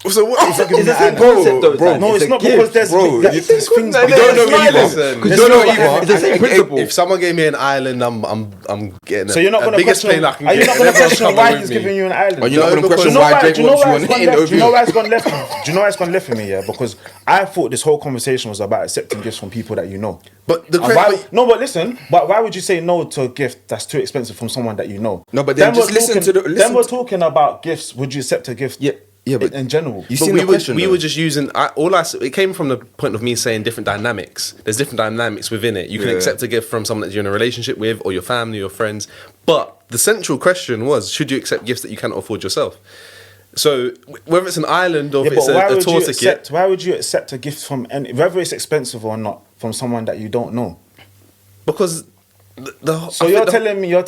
So what? It's the Bro, same concept though. bro, Dan. No, it's a not gift. because there's bro, there's things. You don't know either. Listen, You you don't know know either. It's the same principle. If someone gave me an island, I'm getting So you're not the gonna biggest question. plane I can Are you get. not gonna and everyone's question coming why with he's me. giving you an island? Are you not No, going to because- question Do you know why Drake do you know wants you why on it's the gone left? Do you know interview? why it's gone left? Do you know why it's gone left for me? Yeah, because I thought this whole conversation was about accepting gifts from people that you know. But the And why, no, but listen. But why would you say no to a gift that's too expensive from someone that you know? No, but then just we're listen talking- to the- Then listen we're to- talking about gifts. Would you accept a gift? Yeah, but in general. You But seen the question, we though? were just using it came from the point of me saying different dynamics. There's different dynamics within it. You can Yeah. accept a gift from someone that you're in a relationship with, or your family, or friends. But the central question was, should you accept gifts that you cannot afford yourself? So whether it's an island or Yeah, if it's but why a would tour you ticket, accept? Why would you accept a gift from any, whether it's expensive or not, from someone that you don't know? because So you're telling me I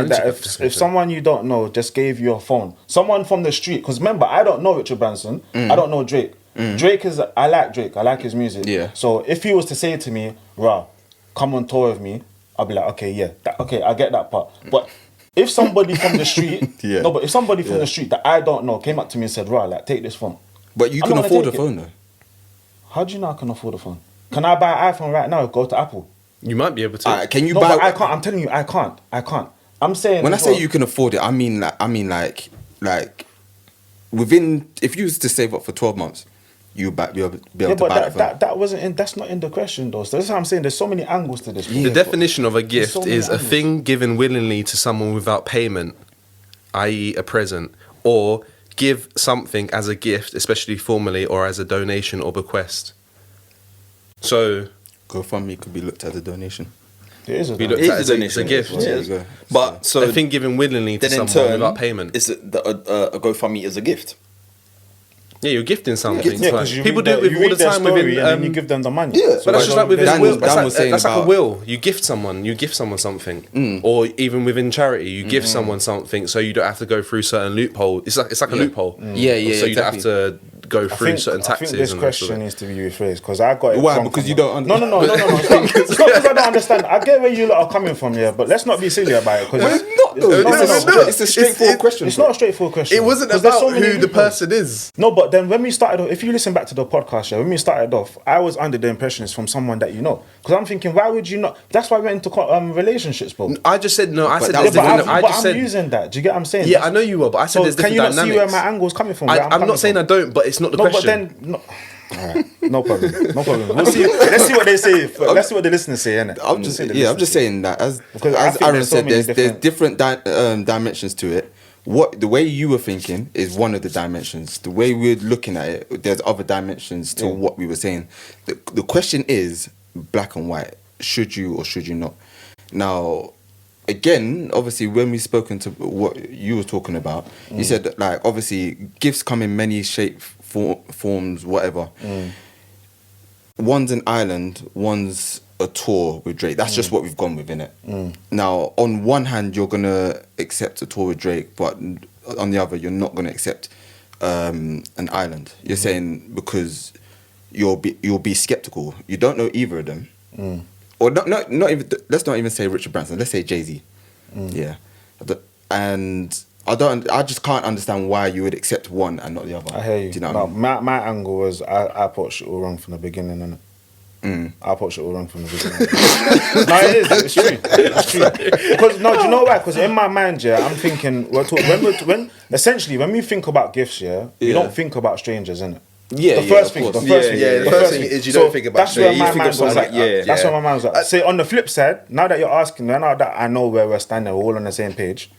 that need to- if someone you don't know just gave you a phone, someone from the street, because remember I don't know Richard Branson, I don't know Drake. Drake is I like Drake, I like his music. Yeah. So if he was to say to me, "Rah, come on tour with me," I'll be like, okay, yeah, okay, I get that part. But if somebody from the street, Yeah. no, but if somebody from the street that I don't know came up to me and said, "Rah, like take this phone," But you I'm can not gonna afford a take it. phone though. how do you know I can afford a phone? Can I buy an iPhone right now? Go to Apple. you might be able to. Can you No, buy? but I can't. I'm telling you, I can't. I'm saying When I as say well- you can afford it, I mean like within, if you was to save up for 12 months, you be able to Yeah, but buy that phone. that wasn't in, that's not in the question though. So that's what I'm saying. There's so many angles to this. The definition of a gift so many is a angles. thing given willingly to someone without payment, i.e., a present, or give something as a gift, especially formally, or as a donation or bequest. So GoFundMe could be looked at as a donation. It is a we donation. looked It at is it a as a donation. gift. Yeah. There you go. But so a thing given willingly to then in someone turn, without payment. is a GoFundMe is a gift. Yeah, you're gifting something. Yeah, because People do it with all the time within, within. and then you give them the money. Yeah. But that's just like within Dan- will. Dan was saying That's like a about- will. You gift someone something, or even within charity, you give someone something, so you don't have to go through certain loophole. It's like a loophole. Yeah, So you don't have exactly. to go through certain I taxes. think this and question needs to be rephrased because I got it. Why? from- Because you don't No. It's not because I don't understand. I get where you lot are coming from, yeah, but let's not be silly about it. Well, it's not though. It's a straightforward question. It's not a straightforward question. It wasn't 'Cause there's about so many who the loopholes. person is. No, but then when we started, if you listen back to the podcast, yeah, when we started off, I was under the impression it's from someone that you know. Because I'm thinking, why would you not? That's why we went into relationships, bro. I just said no. I said that there's was Yeah, different. I but just I'm said using that. Do you get what I'm saying? yeah. I know you were, but I said So there's can different you not dynamics. see where my angle's coming from? where I'm coming not saying from? I don't, but it's not the No, question. but then no. Alright, no problem. No problem. Let's see what they say. Let's see what the listeners say, innit? I'm just saying that Because I as think Aaron there's so said, many there's different dimensions to it. What the way you were thinking is one of the dimensions. The way we're looking at it, there's other dimensions to what we were saying. The question is black and white. Should you or should you not? Now, again, obviously, when we spoken to what you were talking about, you said that, like, obviously gifts come in many shapes, forms, whatever. One's an island, one's a tour with Drake. That's just what we've gone with, innit? Now, on one hand, you're gonna accept a tour with Drake, but on the other, you're not gonna accept an island. You're saying because you'll be skeptical. You don't know either of them, or not even. Let's not even say Richard Branson. Let's say Jay-Z. Yeah, and I just can't understand why you would accept one and not the other. I hear you. Do you know what I mean? My angle was I put shit all wrong from the beginning, innit? I put shit all wrong from the beginning. No, it is. It's true. It's true. Because do you know why? Because in my mind, yeah, I'm thinking when essentially when we think about gifts, yeah, we don't think about strangers, innit? Yeah, The first thing is you don't think about that's where strangers. my You think mind of was someone like. like, That's where my mind was like. Say on the flip side, now that you're asking, now that I know where we're standing, we're all on the same page.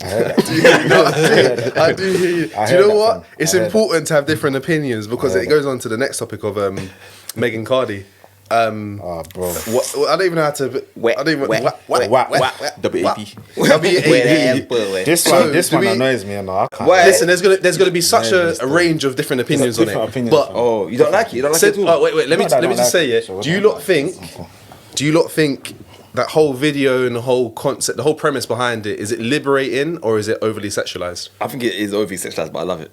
I heard that. I do hear you. I Do you heard know that, what? fam. It's I heard important to have different opinions because it goes on to the next topic of Megan Cardi. Oh, bro. I don't even know how to. I don't even. WAP. This one annoys me, and I can't. Listen, there's gonna be such a range of different opinions on different it. opinions, But fam. Oh, you don't like it? You don't like it at all? wait. Let me Not that I don't just like say it, it. so Do you I don't lot think that whole video and the whole concept, the whole premise behind it, is it liberating or is it overly sexualized? I think it is overly sexualized, but I love it.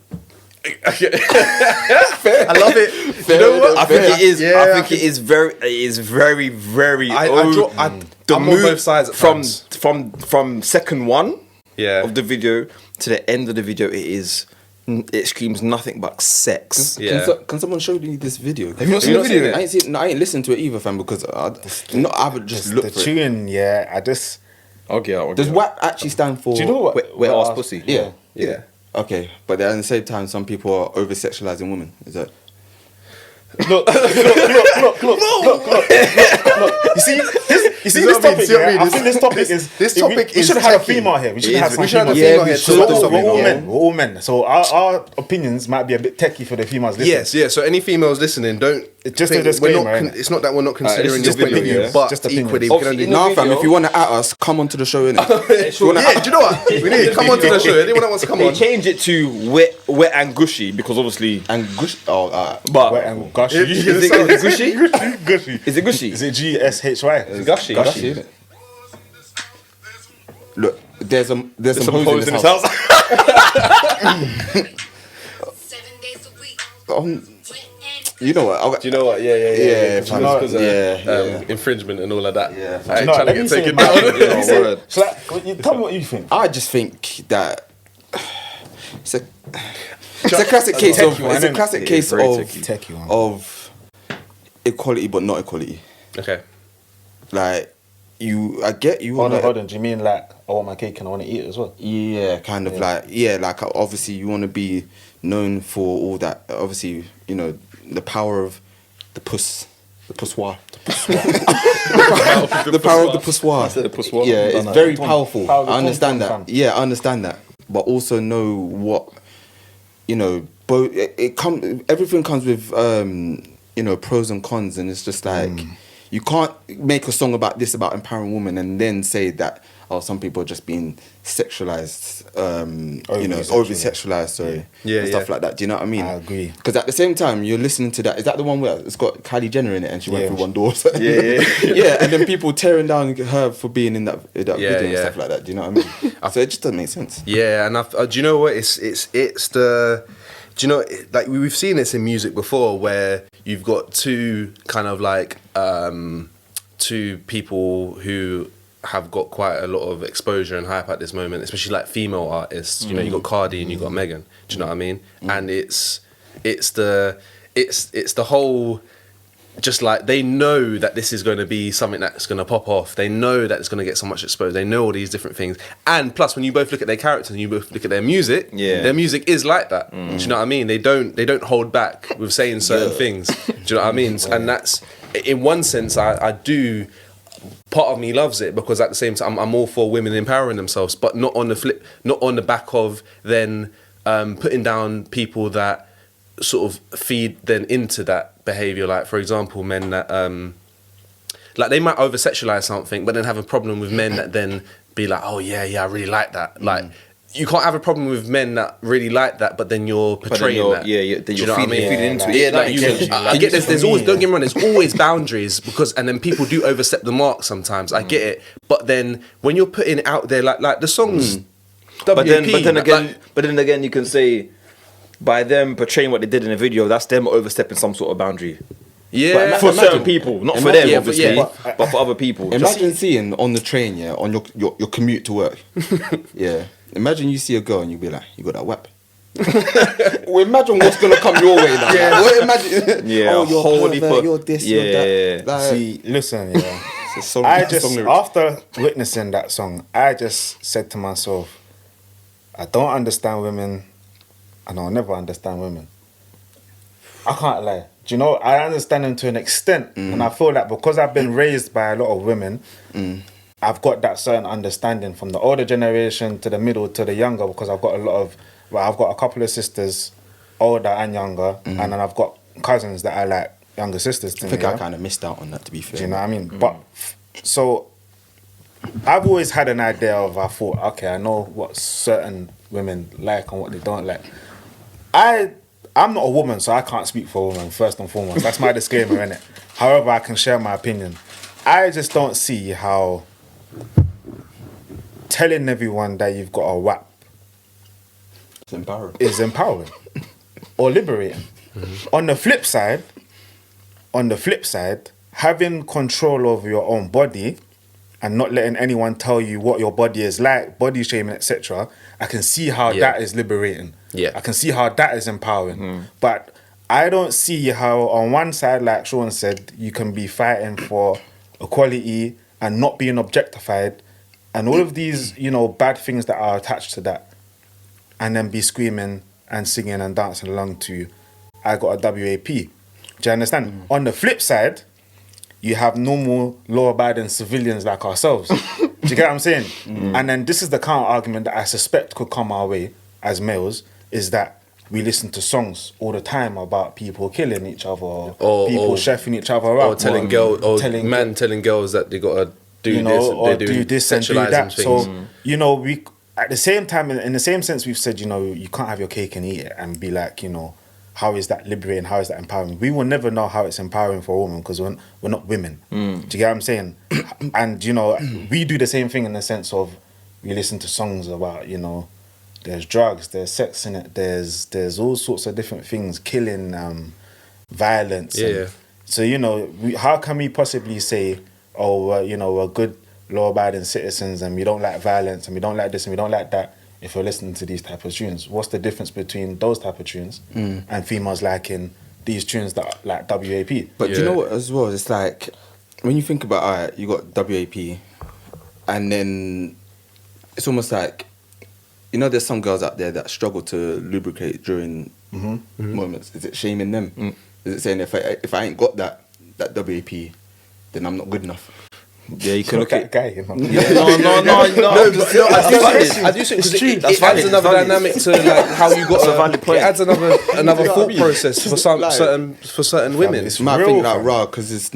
I love it. Do you know what? I think it is. Yeah, I think it is very, very. I'm on both sides at times. From second one Yeah. of the video to the end of the video, it screams nothing but sex. Yeah. Can someone show me this video? Have you not seen the video? I ain't listened to it either, fam, because I would just look The for it. tune, yeah, I just. Okay, Does WAP actually stand for? Do you know what? Wet ass pussy. Yeah. Yeah. Okay, but then at the same time, some people are over sexualizing women. Is that? Look. You see this topic, yeah? I think this topic is. This topic we is should have a techie. female here. We should have some We should have a female female here. here. So So we're all men. We're all men. So our opinions might be a bit techie for the females listening. Yes, yeah. So any females listening, don't. Just a think disclaimer, we're not innit? it's not that we're not considering this is your just point of view, opinions, but just opinions. equally, we can Obviously, only. in the Nah, fam. video- If you want to at us, come onto the show, innit? Yeah, do you know what? We need to come on to the show. Anyone that wants to come They on. changed it to wet and gushy because obviously. And gush. Oh, But Wet and gushy. is it gushy? Gushy. Is it gushy? Is it GSHY? Gushy. Gushy, innit? Look, there's some hoes in this house. house. 7 days a week. You know what? Do you know what? Yeah. Yeah, Because yeah. infringement and all of that. Yeah. I ain't No, trying to let me get say taken my down. opinion. Let me say- word. So like, tell me what you think. I just think that it's a classic case of one, it's a innit? classic It case is very of techie one. of equality but not equality. Okay. Like I get you. Hold wanna- on. Do you mean like I want my cake and I want to eat it as well? Yeah, kind of like obviously you want to be known for all that. Obviously, you know the power of the poussoir. The power of the poussoir. said the poussoir. Yeah, I've done it's that. very powerful. Power of the I understand tom-tom, that. Yeah, I understand that. But also know what, you know. Everything comes with pros and cons, and it's just like you can't make a song about this, about empowering women, and then say that, oh, some people are just being sexualized, over sexualized, sorry, and stuff like that. Do you know what I mean? I agree. Because at the same time, you're listening to that. Is that the one where it's got Kylie Jenner in it and she went Yeah. through one door? Yeah. Yeah, and then people tearing down her for being in that video and yeah. stuff like that. Do you know what I mean? So it just doesn't make sense. Yeah, and do you know what? It's the. Do you know, like we've seen this in music before, where you've got two kind of like two people who have got quite a lot of exposure and hype at this moment, especially like female artists. You know, you got Cardi and you got Megan. Do you know what I mean? And it's the whole. Just like they know that this is going to be something that's going to pop off. They know that it's going to get so much exposed. They know all these different things. And plus, when you both look at their characters and you both look at their music, their music is like that. Do you know what I mean? They don't hold back with saying certain things. Do you know what I mean? And that's, in one sense, I do. Part of me loves it because at the same time, I'm all for women empowering themselves, but not on the back of then putting down people that sort of feed then into that behavior. Like, for example, men that like they might over sexualize something but then have a problem with men that then be like, oh yeah I really like that. Like, you can't have a problem with men that really like that but then you're portraying that. Then you're Do you know what I mean? feeding into it. Yeah, Like, I get there's always, don't get me wrong, there's always boundaries because, and then people do overstep the mark sometimes. I get it, but then when you're putting it out there like the songs, But then WP, again, you can say, by them portraying what they did in the video, that's them overstepping some sort of boundary. yeah, For certain people, not for them, Yeah, obviously, yeah. but for other people. Imagine seeing on the train, on your commute to work. Yeah. Imagine you see a girl and you be like, you got that whap. Well, imagine what's gonna come your way now. Yeah. Well, imagine. Yeah, Oh, you're holy pervert, fuck. you're this, Yeah. you're that. Like, See, listen, yeah. it's a song, I it's a just, song lyric. after witnessing that song, I just said to myself, I don't understand women, and I'll never understand women. I can't lie. Do you know, I understand them to an extent, and I feel that because I've been raised by a lot of women, I've got that certain understanding from the older generation to the middle to the younger, because I've got I've got a couple of sisters, older and younger, and then I've got cousins that are like younger sisters to I me. think yeah? I kind of missed out on that, to be fair. Do you know what I mean? But so I've always had an idea of, I thought, okay, I know what certain women like and what they don't like. I'm not a woman, so I can't speak for a woman, first and foremost. That's my disclaimer, innit? However, I can share my opinion. I just don't see how telling everyone that you've got a WAP It's empowering. is empowering or liberating. On the flip side, having control over your own body and not letting anyone tell you what your body is like, body shaming, etc., I can see how that is liberating. Yeah. I can see how that is empowering. But I don't see how on one side, like Sean said, you can be fighting for equality and not being objectified and all of these, bad things that are attached to that, and then be screaming and singing and dancing along to I got a WAP. Do you understand? On the flip side, you have normal law-abiding civilians like ourselves. Do you get what I'm saying? And then this is the counter argument that I suspect could come our way as males, is that we listen to songs all the time about people killing each other or people chefing each other up. or telling girls, or telling girls that they gotta do this, or they're do doing this and do sexualizing that. things. So, we at the same time, in the same sense, we've said, you can't have your cake and eat it and be like, how is that liberating? How is that empowering? We will never know how it's empowering for a woman because we're not women. Do you get what I'm saying? And, we do the same thing in the sense of we listen to songs about, there's drugs, there's sex in it, there's all sorts of different things, killing, violence. Yeah. So, how can we possibly say, we're good law-abiding citizens and we don't like violence and we don't like this and we don't like that if you're listening to these type of tunes? What's the difference between those type of tunes and females liking these tunes that are like WAP? But do you know what as well? It's like, when you think about, alright, you got WAP, and then it's almost like, there's some girls out there that struggle to lubricate during moments. Is it shaming them? Is it saying if I ain't got that WAP, then I'm not good enough? Yeah, you can look that at. guy, you know. No. I do think because it adds another dynamic to like how you got That's a valid point. It adds another thought process for certain women. It's might real, think like fam. raw because it's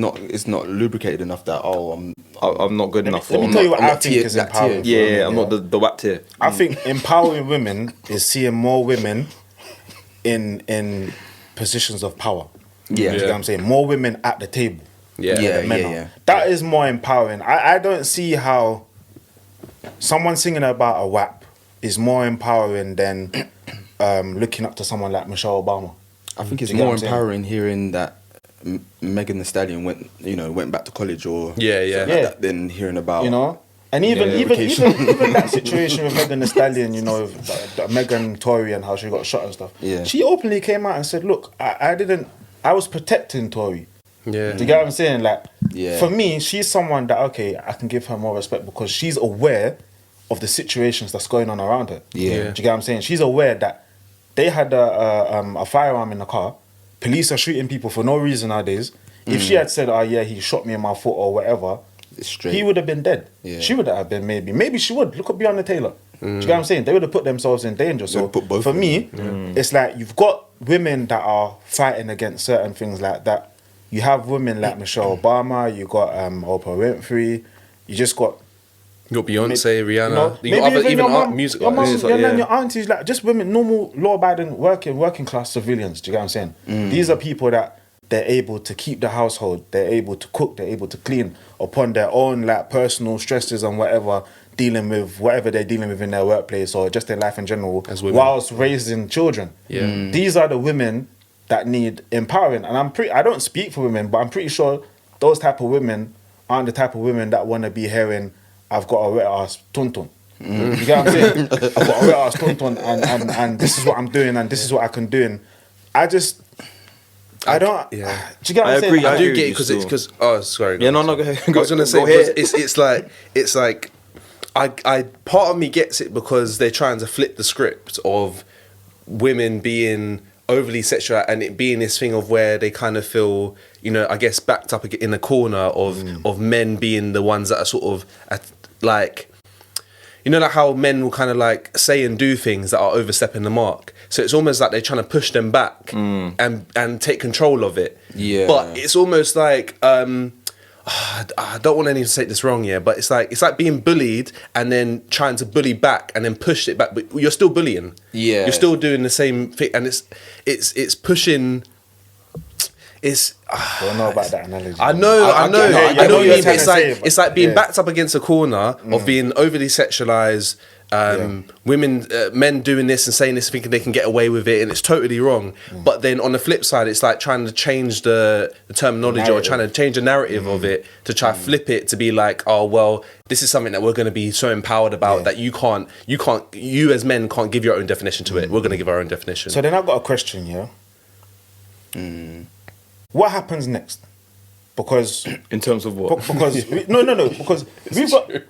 not lubricated enough that I'm not good enough for. Let me I'm tell you not- what I'm I not think tier- is that tier. empowering. for Yeah, women, I'm not the whapped here. I think empowering women is seeing more women in positions of power. Yeah. Do you get what I'm saying? More women at the table. Yeah. Yeah. than men are. That is more empowering. I don't see how someone singing about a WAP is more empowering than looking up to someone like Michelle Obama. I think it's Do you get more what I'm saying? empowering hearing that Megan Thee Stallion went back to college or Yeah. something like that than hearing about You know? And even that situation with Megan Thee Stallion, you know, the Megan Tory and how she got shot and stuff. Yeah. She openly came out and said, "Look, I was protecting Tory." Yeah. Do you get what I'm saying? Like, Yeah. for me, she's someone that I can give her more respect because she's aware of the situations that's going on around her. Yeah. Do you get what I'm saying? She's aware that they had a firearm in the car. Police are shooting people for no reason nowadays. If she had said, "Oh yeah, he shot me in my foot" or whatever, It's straight. he would have been dead. Yeah. She would have been maybe she would. Look at Breonna Taylor. Do you get what I'm saying? They would have put themselves in danger. So put both for of them. me, it's like you've got women that are fighting against certain things like that. You have women like Michelle Obama. You got Oprah Winfrey. You just got You got Beyonce, Rihanna. you know, You got other even even your mum, music your mum, artists. and then yeah. your aunties, like just women, normal law-abiding working class civilians. Do you get what I'm saying? These are people that they're able to keep the household, they're able to cook, they're able to clean upon their own like personal stresses and whatever, dealing with whatever they're dealing with in their workplace or just their life in general, As women. whilst raising children. Yeah. These are the women that need empowering, and I don't speak for women, but I'm pretty sure those type of women aren't the type of women that want to be hearing, "I've got a wet ass tuntun." You get what I'm saying? I've got a wet ass tuntun, and this is what I'm doing, and this is what I can do. And I don't. Yeah. Do you get what I I'm agree, saying? I do agree get it with because you it's still. because oh sorry. Yeah, no, go ahead. I was gonna say Go because ahead. it's like I part of me gets it because they're trying to flip the script of women being overly sexual and it being this thing of where they kind of feel, you know, I guess backed up in a corner of men being the ones that are sort of like, you know, like how men will kind of like say and do things that are overstepping the mark. So it's almost like they're trying to push them back and take control of it. Yeah. But it's almost like I don't want anyone to say this wrong, yeah, but it's like being bullied and then trying to bully back and then push it back, but you're still bullying. Yeah. You're still doing the same thing, and it's pushing. It's I don't know about that analogy. I know, I know, get- I I know get what you mean. trying It's to like say, but- it's like being yeah. backed up against a corner of being overly sexualized. Women, men doing this and saying this, thinking they can get away with it, and it's totally wrong. But then on the flip side, it's like trying to change the terminology or Narrative. trying to change the narrative of it to try flip it to be like, oh well, this is something that we're going to be so empowered about that you as men can't give your own definition to it. We're going to give our own definition. So then I've got a question, yeah. What happens next? Because In terms of what? because because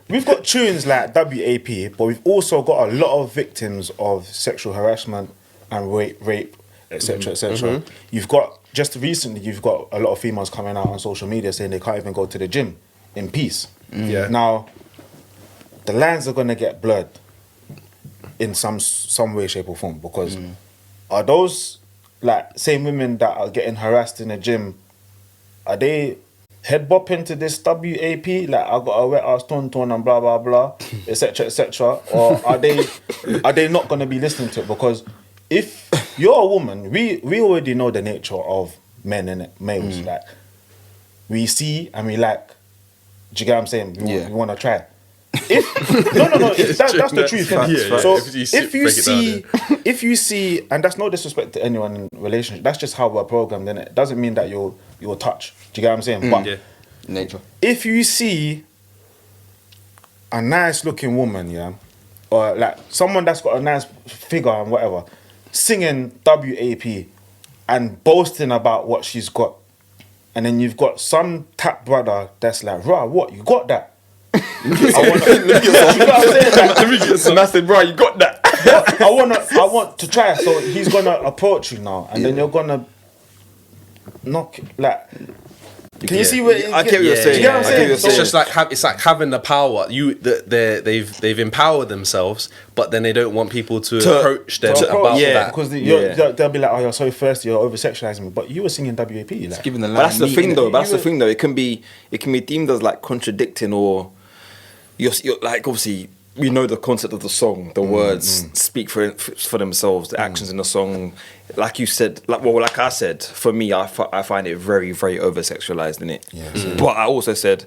we've got tunes like WAP, but we've also got a lot of victims of sexual harassment and rape, etc., etc. You've got just recently, you've got a lot of females coming out on social media saying they can't even go to the gym in peace. Yeah. Now, the lines are gonna get blurred in some way, shape, or form because are those like same women that are getting harassed in the gym? Are they head bopping to this WAP like I got a wet ass ton and blah blah blah, etc. etc. Or are they not gonna be listening to it? Because if you're a woman, we already know the nature of men and males. Like we see and we like. Do you get what I'm saying? We want to try. If no, that's the truth. innit? Yeah, so if you if you see, and that's no disrespect to anyone in relationship. That's just how we're programmed. And it doesn't mean that you'll touch. Do you get what I'm saying? But yeah. Nature. if you see a nice looking woman, yeah, or like someone that's got a nice figure and whatever, singing WAP and boasting about what she's got, and then you've got some tap brother that's like, "Rah, what you got that?" You know what I'm saying? Like, And I said, bro, you got that. I want to try. So he's gonna approach you now, and then you're gonna knock like. Can you see what? I get what you're saying. Do you get what I'm I get saying? what you're It's saying. just like it's like having the power. They've empowered themselves, but then they don't want people to approach them about that. because Yeah. they'll be like, oh, you're so thirsty, you're over sexualizing me. But you were singing WAP, like. Giving the But that's the meat, thing, innit? though. That's the thing, though. It can be deemed as like contradicting, or you're like, obviously we know the concept of the song. The words speak for themselves. The actions in the song, like you said, like I said, for me, I find it very, very over sexualized in it. Yeah. But I also said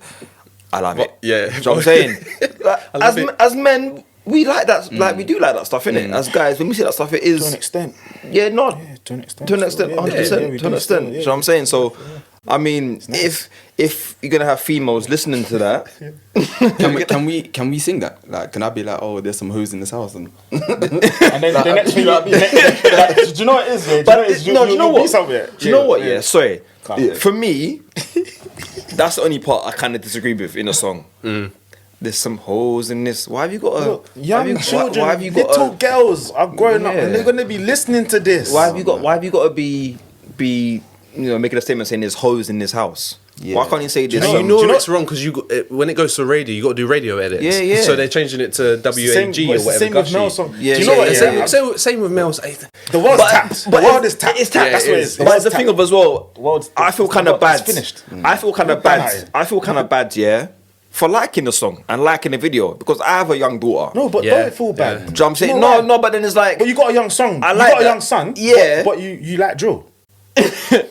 I love it. Yeah. Do you know what I'm saying? Like, love it. as men, we like that. Like we do like that stuff, innit? As guys, when we see that stuff, it is To an extent. Yeah, no. Yeah, to an extent. To an extent, Yeah, 100%. yeah, we To an do extent. still, Do you yeah. know what I'm saying? So, I mean, if you're gonna have females listening to that, Can we sing that? Like, can I be like, oh, there's some hoes in this house, and And then the next thing, like, do you know what it is? Yeah? but do you know what? Do Do you know what? Yeah, sorry. Yeah. For me, that's the only part I kind of disagree with in a song. There's some hoes in this. Why have you got Look, young children, why have you got little girls are growing up Yeah. and they're going to be listening to this. Why have you got to be making a statement saying there's hoes in this house? Yeah. Why can't you say this? And you do know you know- it's wrong because when it goes to radio, you got to do radio edits. Yeah, yeah. So they're changing it to WAG Same- or it's the whatever. same with Gushy. Mel song. Yeah, Do you know yeah, what? yeah. Same with Mel's. The world's tapped. The world is tapped. It's tapped. Yeah, That's it what it is. is. But world's the tapped. thing of as well, World's- I feel kind of bad. It's finished. I feel kind of We're done bad. at it. I feel kind of bad, yeah, for liking the song and liking the video because I have a young daughter. No, but Yeah, don't feel bad. yeah. Do you know what I'm saying? You know why? No, but then it's like, But you got a young son. I You like got a that. young son. Yeah. But you like drill.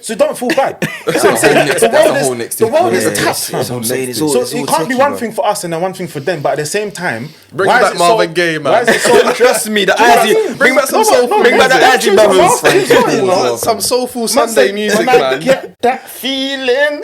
So don't feel bad. That's what I'm a whole saying. next- The that's a world whole is next the world is thing. tapped, That's what man. I'm saying. It's all- So it's all it can't be tricky, one man. thing for us and then one thing for them. But at the same time, Bring why is back it Marvin Gaye, man. Why is it so? Trust me, the Do you know what I Izzy, mean? Bring back some No, soul. no, bring back the them Izzy tunes are brothers. nasty as well. Some soulful Man Sunday said, music, when I man. get that feeling.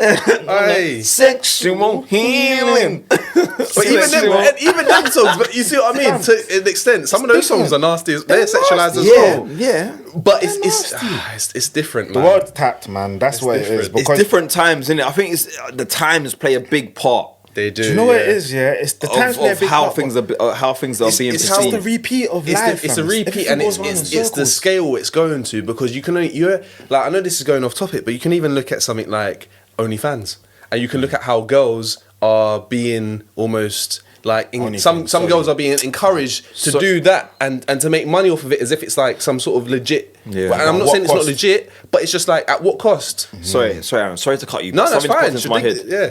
Aye. sexual healing. But even them songs, but you see what I mean? To an extent, some of those songs are nasty. They're sexualized as Yeah, well. yeah. But it's different, The man. world's tapped, man. That's what it is. different. It's Because different times, innit? I think it's the times play a big part They do. do you know what it is? Yeah, it's the times play a of big how part, things but are being it's perceived. the repeat of It's, life. it's a fam. repeat, Everything and goes round in it's the circles. scale it's going to, because you can only, you're like, I know this is going off topic, but you can even look at something like OnlyFans, and you can look at how girls are being almost like OnlyFans, some sorry. girls are being encouraged to So- do that and to make money off of it as if it's like some sort of legit. Yeah. But- and I'm At not what saying it's not cost? legit, but it's just like at what cost? Sorry, Aaron. Sorry to cut you. No, that's Something popped fine. into my head. Yeah,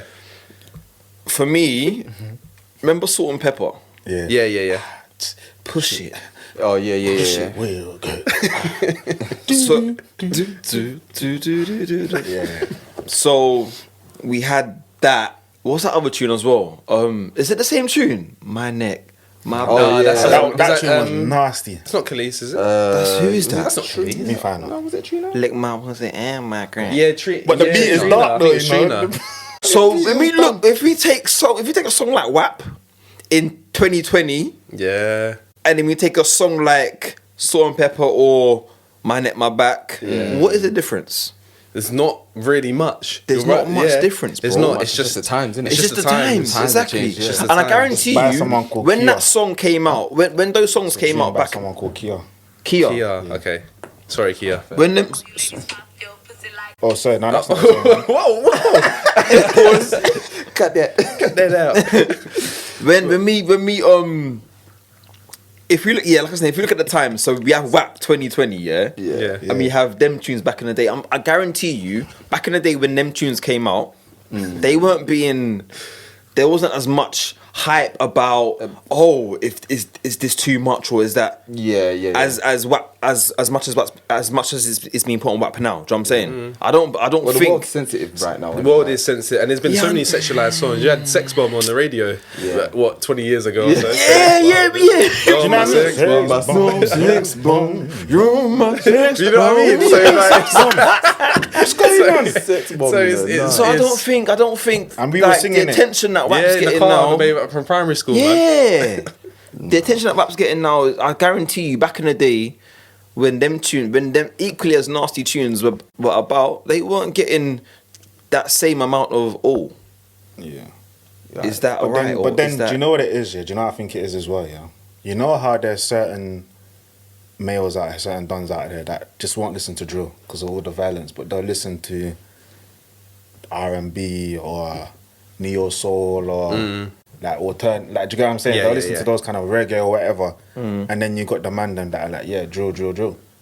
For me, remember Salt and Pepper? Yeah. yeah. Push it. oh yeah. Well, good. So, Yeah. so we had that. What's that other tune as well? Is it the same tune? My neck, my Oh, back. yeah. that's That is tune was um, nasty. It's not Khalees, is it? Who is that? That's not Let me Khalees. find out. Was it Trina? Lick my pussy and my crack. Yeah, But the beat is Trina, dark I though, think it's you know. Trina. So when we look, if you take a song like WAP in 2020, Yeah. and then we take a song like Salt and Pepper or My Neck, My Back, what is the difference? There's not really much. There's You're not much difference, There's bro. not. It's just the times, innit? It's just the times, Times have exactly. changed, yeah. It's just the And I times. guarantee By you, someone called when Kia. that song came out, when those songs came out by back, someone called Kia. Kia, Kia. Okay. Sorry, Kia. when them, Oh, sorry, no, that's not the same one. Whoa. Cut that. Cut that out. when we if you look, yeah, like I said, if you look at the time, so we have WAP 2020, yeah, Yeah. and we have them tunes back in the day. I guarantee you, back in the day when them tunes came out, they weren't being, there wasn't as much hype about if is this too much or is that Yeah. as WAP as much as it's being put on WAP now. Do you know what I'm saying? I don't Well, the think. world's sensitive right now. The world is sensitive, and there's been so Yeah, many sexualized songs. You had Sex Bomb on the radio, like, what, 20 years ago? Or so? Yeah. Oh, Do you know my what I mean? Sex Bomb, my Sex bomb. You're my sex You know what I mean? So, like, What's going on? so it's, So I don't think And we were like, singing the it. attention that WAP's yeah, in the getting car, now. the baby from primary school, man. Yeah, the attention that WAP's getting now. I guarantee you, back in the day, when them equally as nasty tunes were about, they weren't getting that same amount of Yeah. Is that But alright? then, or but then is do that, you know what it is? Yeah, do you know what I think it is as well? Yeah, you know how there's certain males out there, certain dons out there that just won't listen to drill because of all the violence, but they'll listen to R&B or neo soul or like like, do you get what I'm saying? Yeah, They'll yeah, listen yeah. to those kind of reggae or whatever, and then you got the man them that are like, yeah, drill,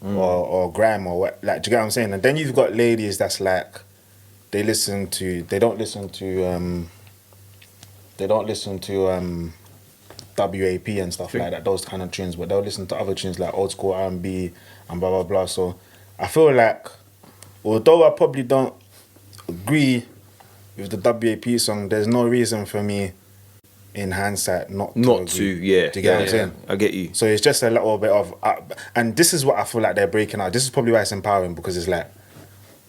or grime or what, like, do you get what I'm saying? And then you've got ladies that's like, they don't listen to WAP and stuff like that, those kind of tunes, but they'll listen to other tunes like old school R&B and blah blah blah. So I feel like, although I probably don't agree with the WAP song, there's no reason for me in hindsight not to agree. Yeah. Do you get what I'm saying? I get you. So it's just a little bit of, and this is what I feel like they're breaking out. This is probably why it's empowering, because it's like,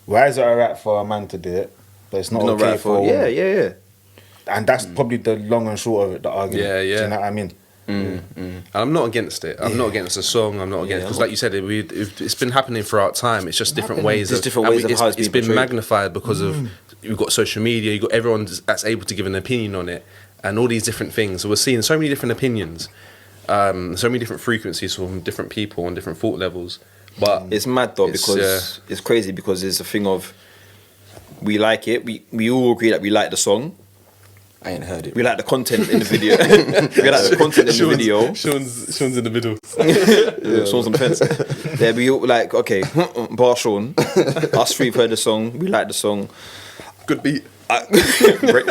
why is it alright for a man to do it, but it's not Not okay right for a for woman? yeah. And that's probably the long and short of it, the argument. Yeah, Do yeah. you know what I mean? And I'm not against it. I'm not against the song. I'm not against, because like you said, it's been happening throughout time. It's just different ways. Just different ways of how it's it's being been portrayed. magnified because of, you've got social media. You've got everyone that's able to give an opinion on it, and all these different things. So we're seeing so many different opinions, so many different frequencies from different people on different thought levels. But It's mad though, It's, because it's crazy, because it's a thing of, we like it. We all agree that we like the song. I ain't heard it. We like the content in the video. We like the content in the video. Sean's in the middle. Yeah, Sean's on the fence. Yeah, we all like, okay, bar Sean. Us three have heard the song. We like the song. Good beat.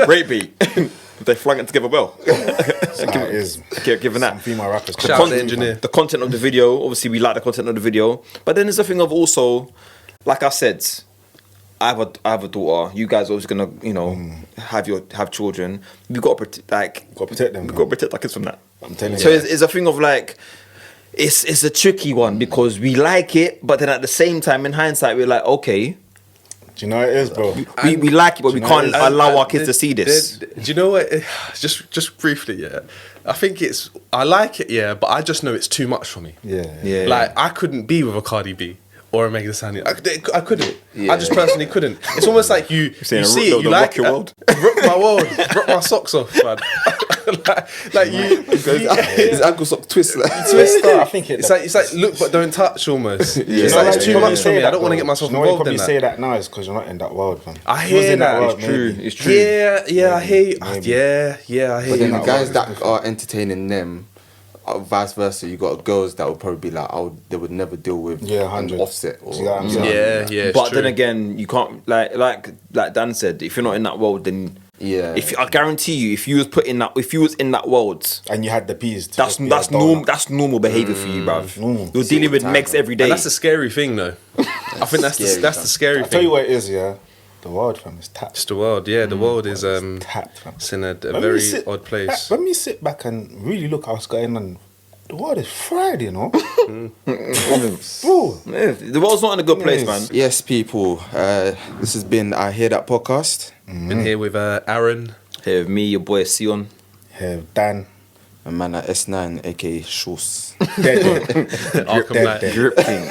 Great beat. They flung it together well. That is Given some that. female rappers. Shout out to the engineer. The content of the video, obviously we like the content of the video. But then there's the thing of also, like I said, I have a daughter. You guys are always gonna, have children. We got to protect them. We got to protect our kids from that. I'm telling So you. it's a thing of like, it's a tricky one, because we like it, but then at the same time, in hindsight, we're like, okay, Do you know what it is, bro? we like it, but we do you know can't what it is? allow our kids to see this. Do you know what? Just briefly, yeah. I think I like it, yeah, but I just know it's too much for me. Yeah. Like, I couldn't be with a Cardi B or a Megan Thee Stallion. I couldn't. I just personally couldn't. It's almost like you saying see the it, you rock like your it. world? Rock my world. Rock my socks off, man. like you. His ankle sock twist. Like. Twister. I think it's like look but don't touch almost. It's You know like why it's you too probably much for say me. that, I don't want to though? get myself You know why you involved in probably say that. that now is because you're not in that world, man. I If you was hear in that. world, It's true. maybe. It's true. Yeah, I hear. Maybe. Yeah, I hear But then you. the guys that are entertaining them, vice versa, you got girls that would probably be like, they would never deal with Yeah, an 100. Offset. Or, See what I'm saying? Yeah, it's But true. then again, you can't like Dan said, if you're not in that world, then Yeah. If I guarantee you, if you was in that world, And you had the peas. to that's just be that's a donut. normal. That's normal behavior for you, bruv. You're dealing with Megs every day. And that's the scary thing, though. I think that's scary, the scary I'll tell you thing. what it is, yeah. The world, fam, is tapped. It's the world, yeah. The world is Tapped, fam. it's in a When very we sit- odd place. When we sit back and really look at what's going on, the world is fried, you know. Bro, Yeah, the world's not in a good place, Yes. man. Yes, people. This has been I Hear That podcast. Been here with Aaron. Here with me, your boy Sion. yeah, Dan. A man at S9, aka Shus. Dead, Arkham dead, Knight. dead. Drip king.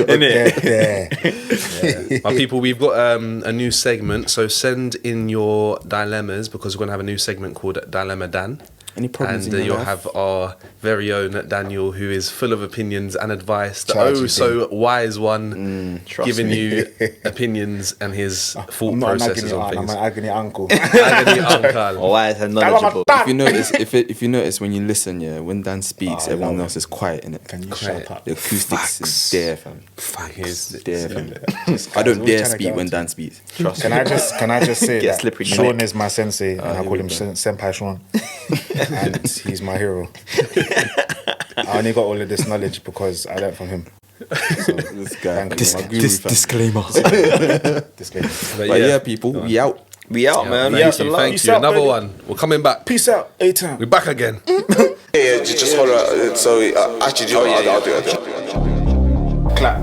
Dead, dead. My people, we've got a new segment, so send in your dilemmas because we're going to have a new segment called Dilemma Dan. Any problems And in your you'll life? have our very own Daniel, who is full of opinions and advice. The Shout out to oh you, so wise one, trust giving me. you opinions and his thought I'm not an processes agony on aunt, I'm things. an agony uncle. Agony uncle. Why is knowledgeable? If you notice, if you notice when you listen, yeah, when Dan speaks, I everyone love else is quiet in it. Can you Quiet. shut up? The acoustics is there, fam. Here's There, fam. This I guy's don't always dare trying to speak get when onto- Dan speaks. Can I just say Get that slippery in the Sean neck. is my sensei and I call him Senpai Sean. And he's my hero. I only got all of this knowledge because I learned from him. So, This guy, thank you, my guru, this fam. disclaimer. Disclaimer. But yeah, people, we out. We out, man. Thank Peace you, and love. thank Peace you. out, Another baby. one. We're coming back. Peace out. A-Town. We're back again. Yeah, just hold on. So actually, do you know what? I'll do it. Clap.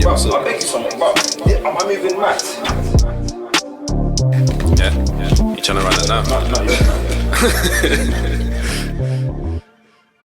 I'll make you something, bro. Am I moving mad? Yeah. You trying to run it now?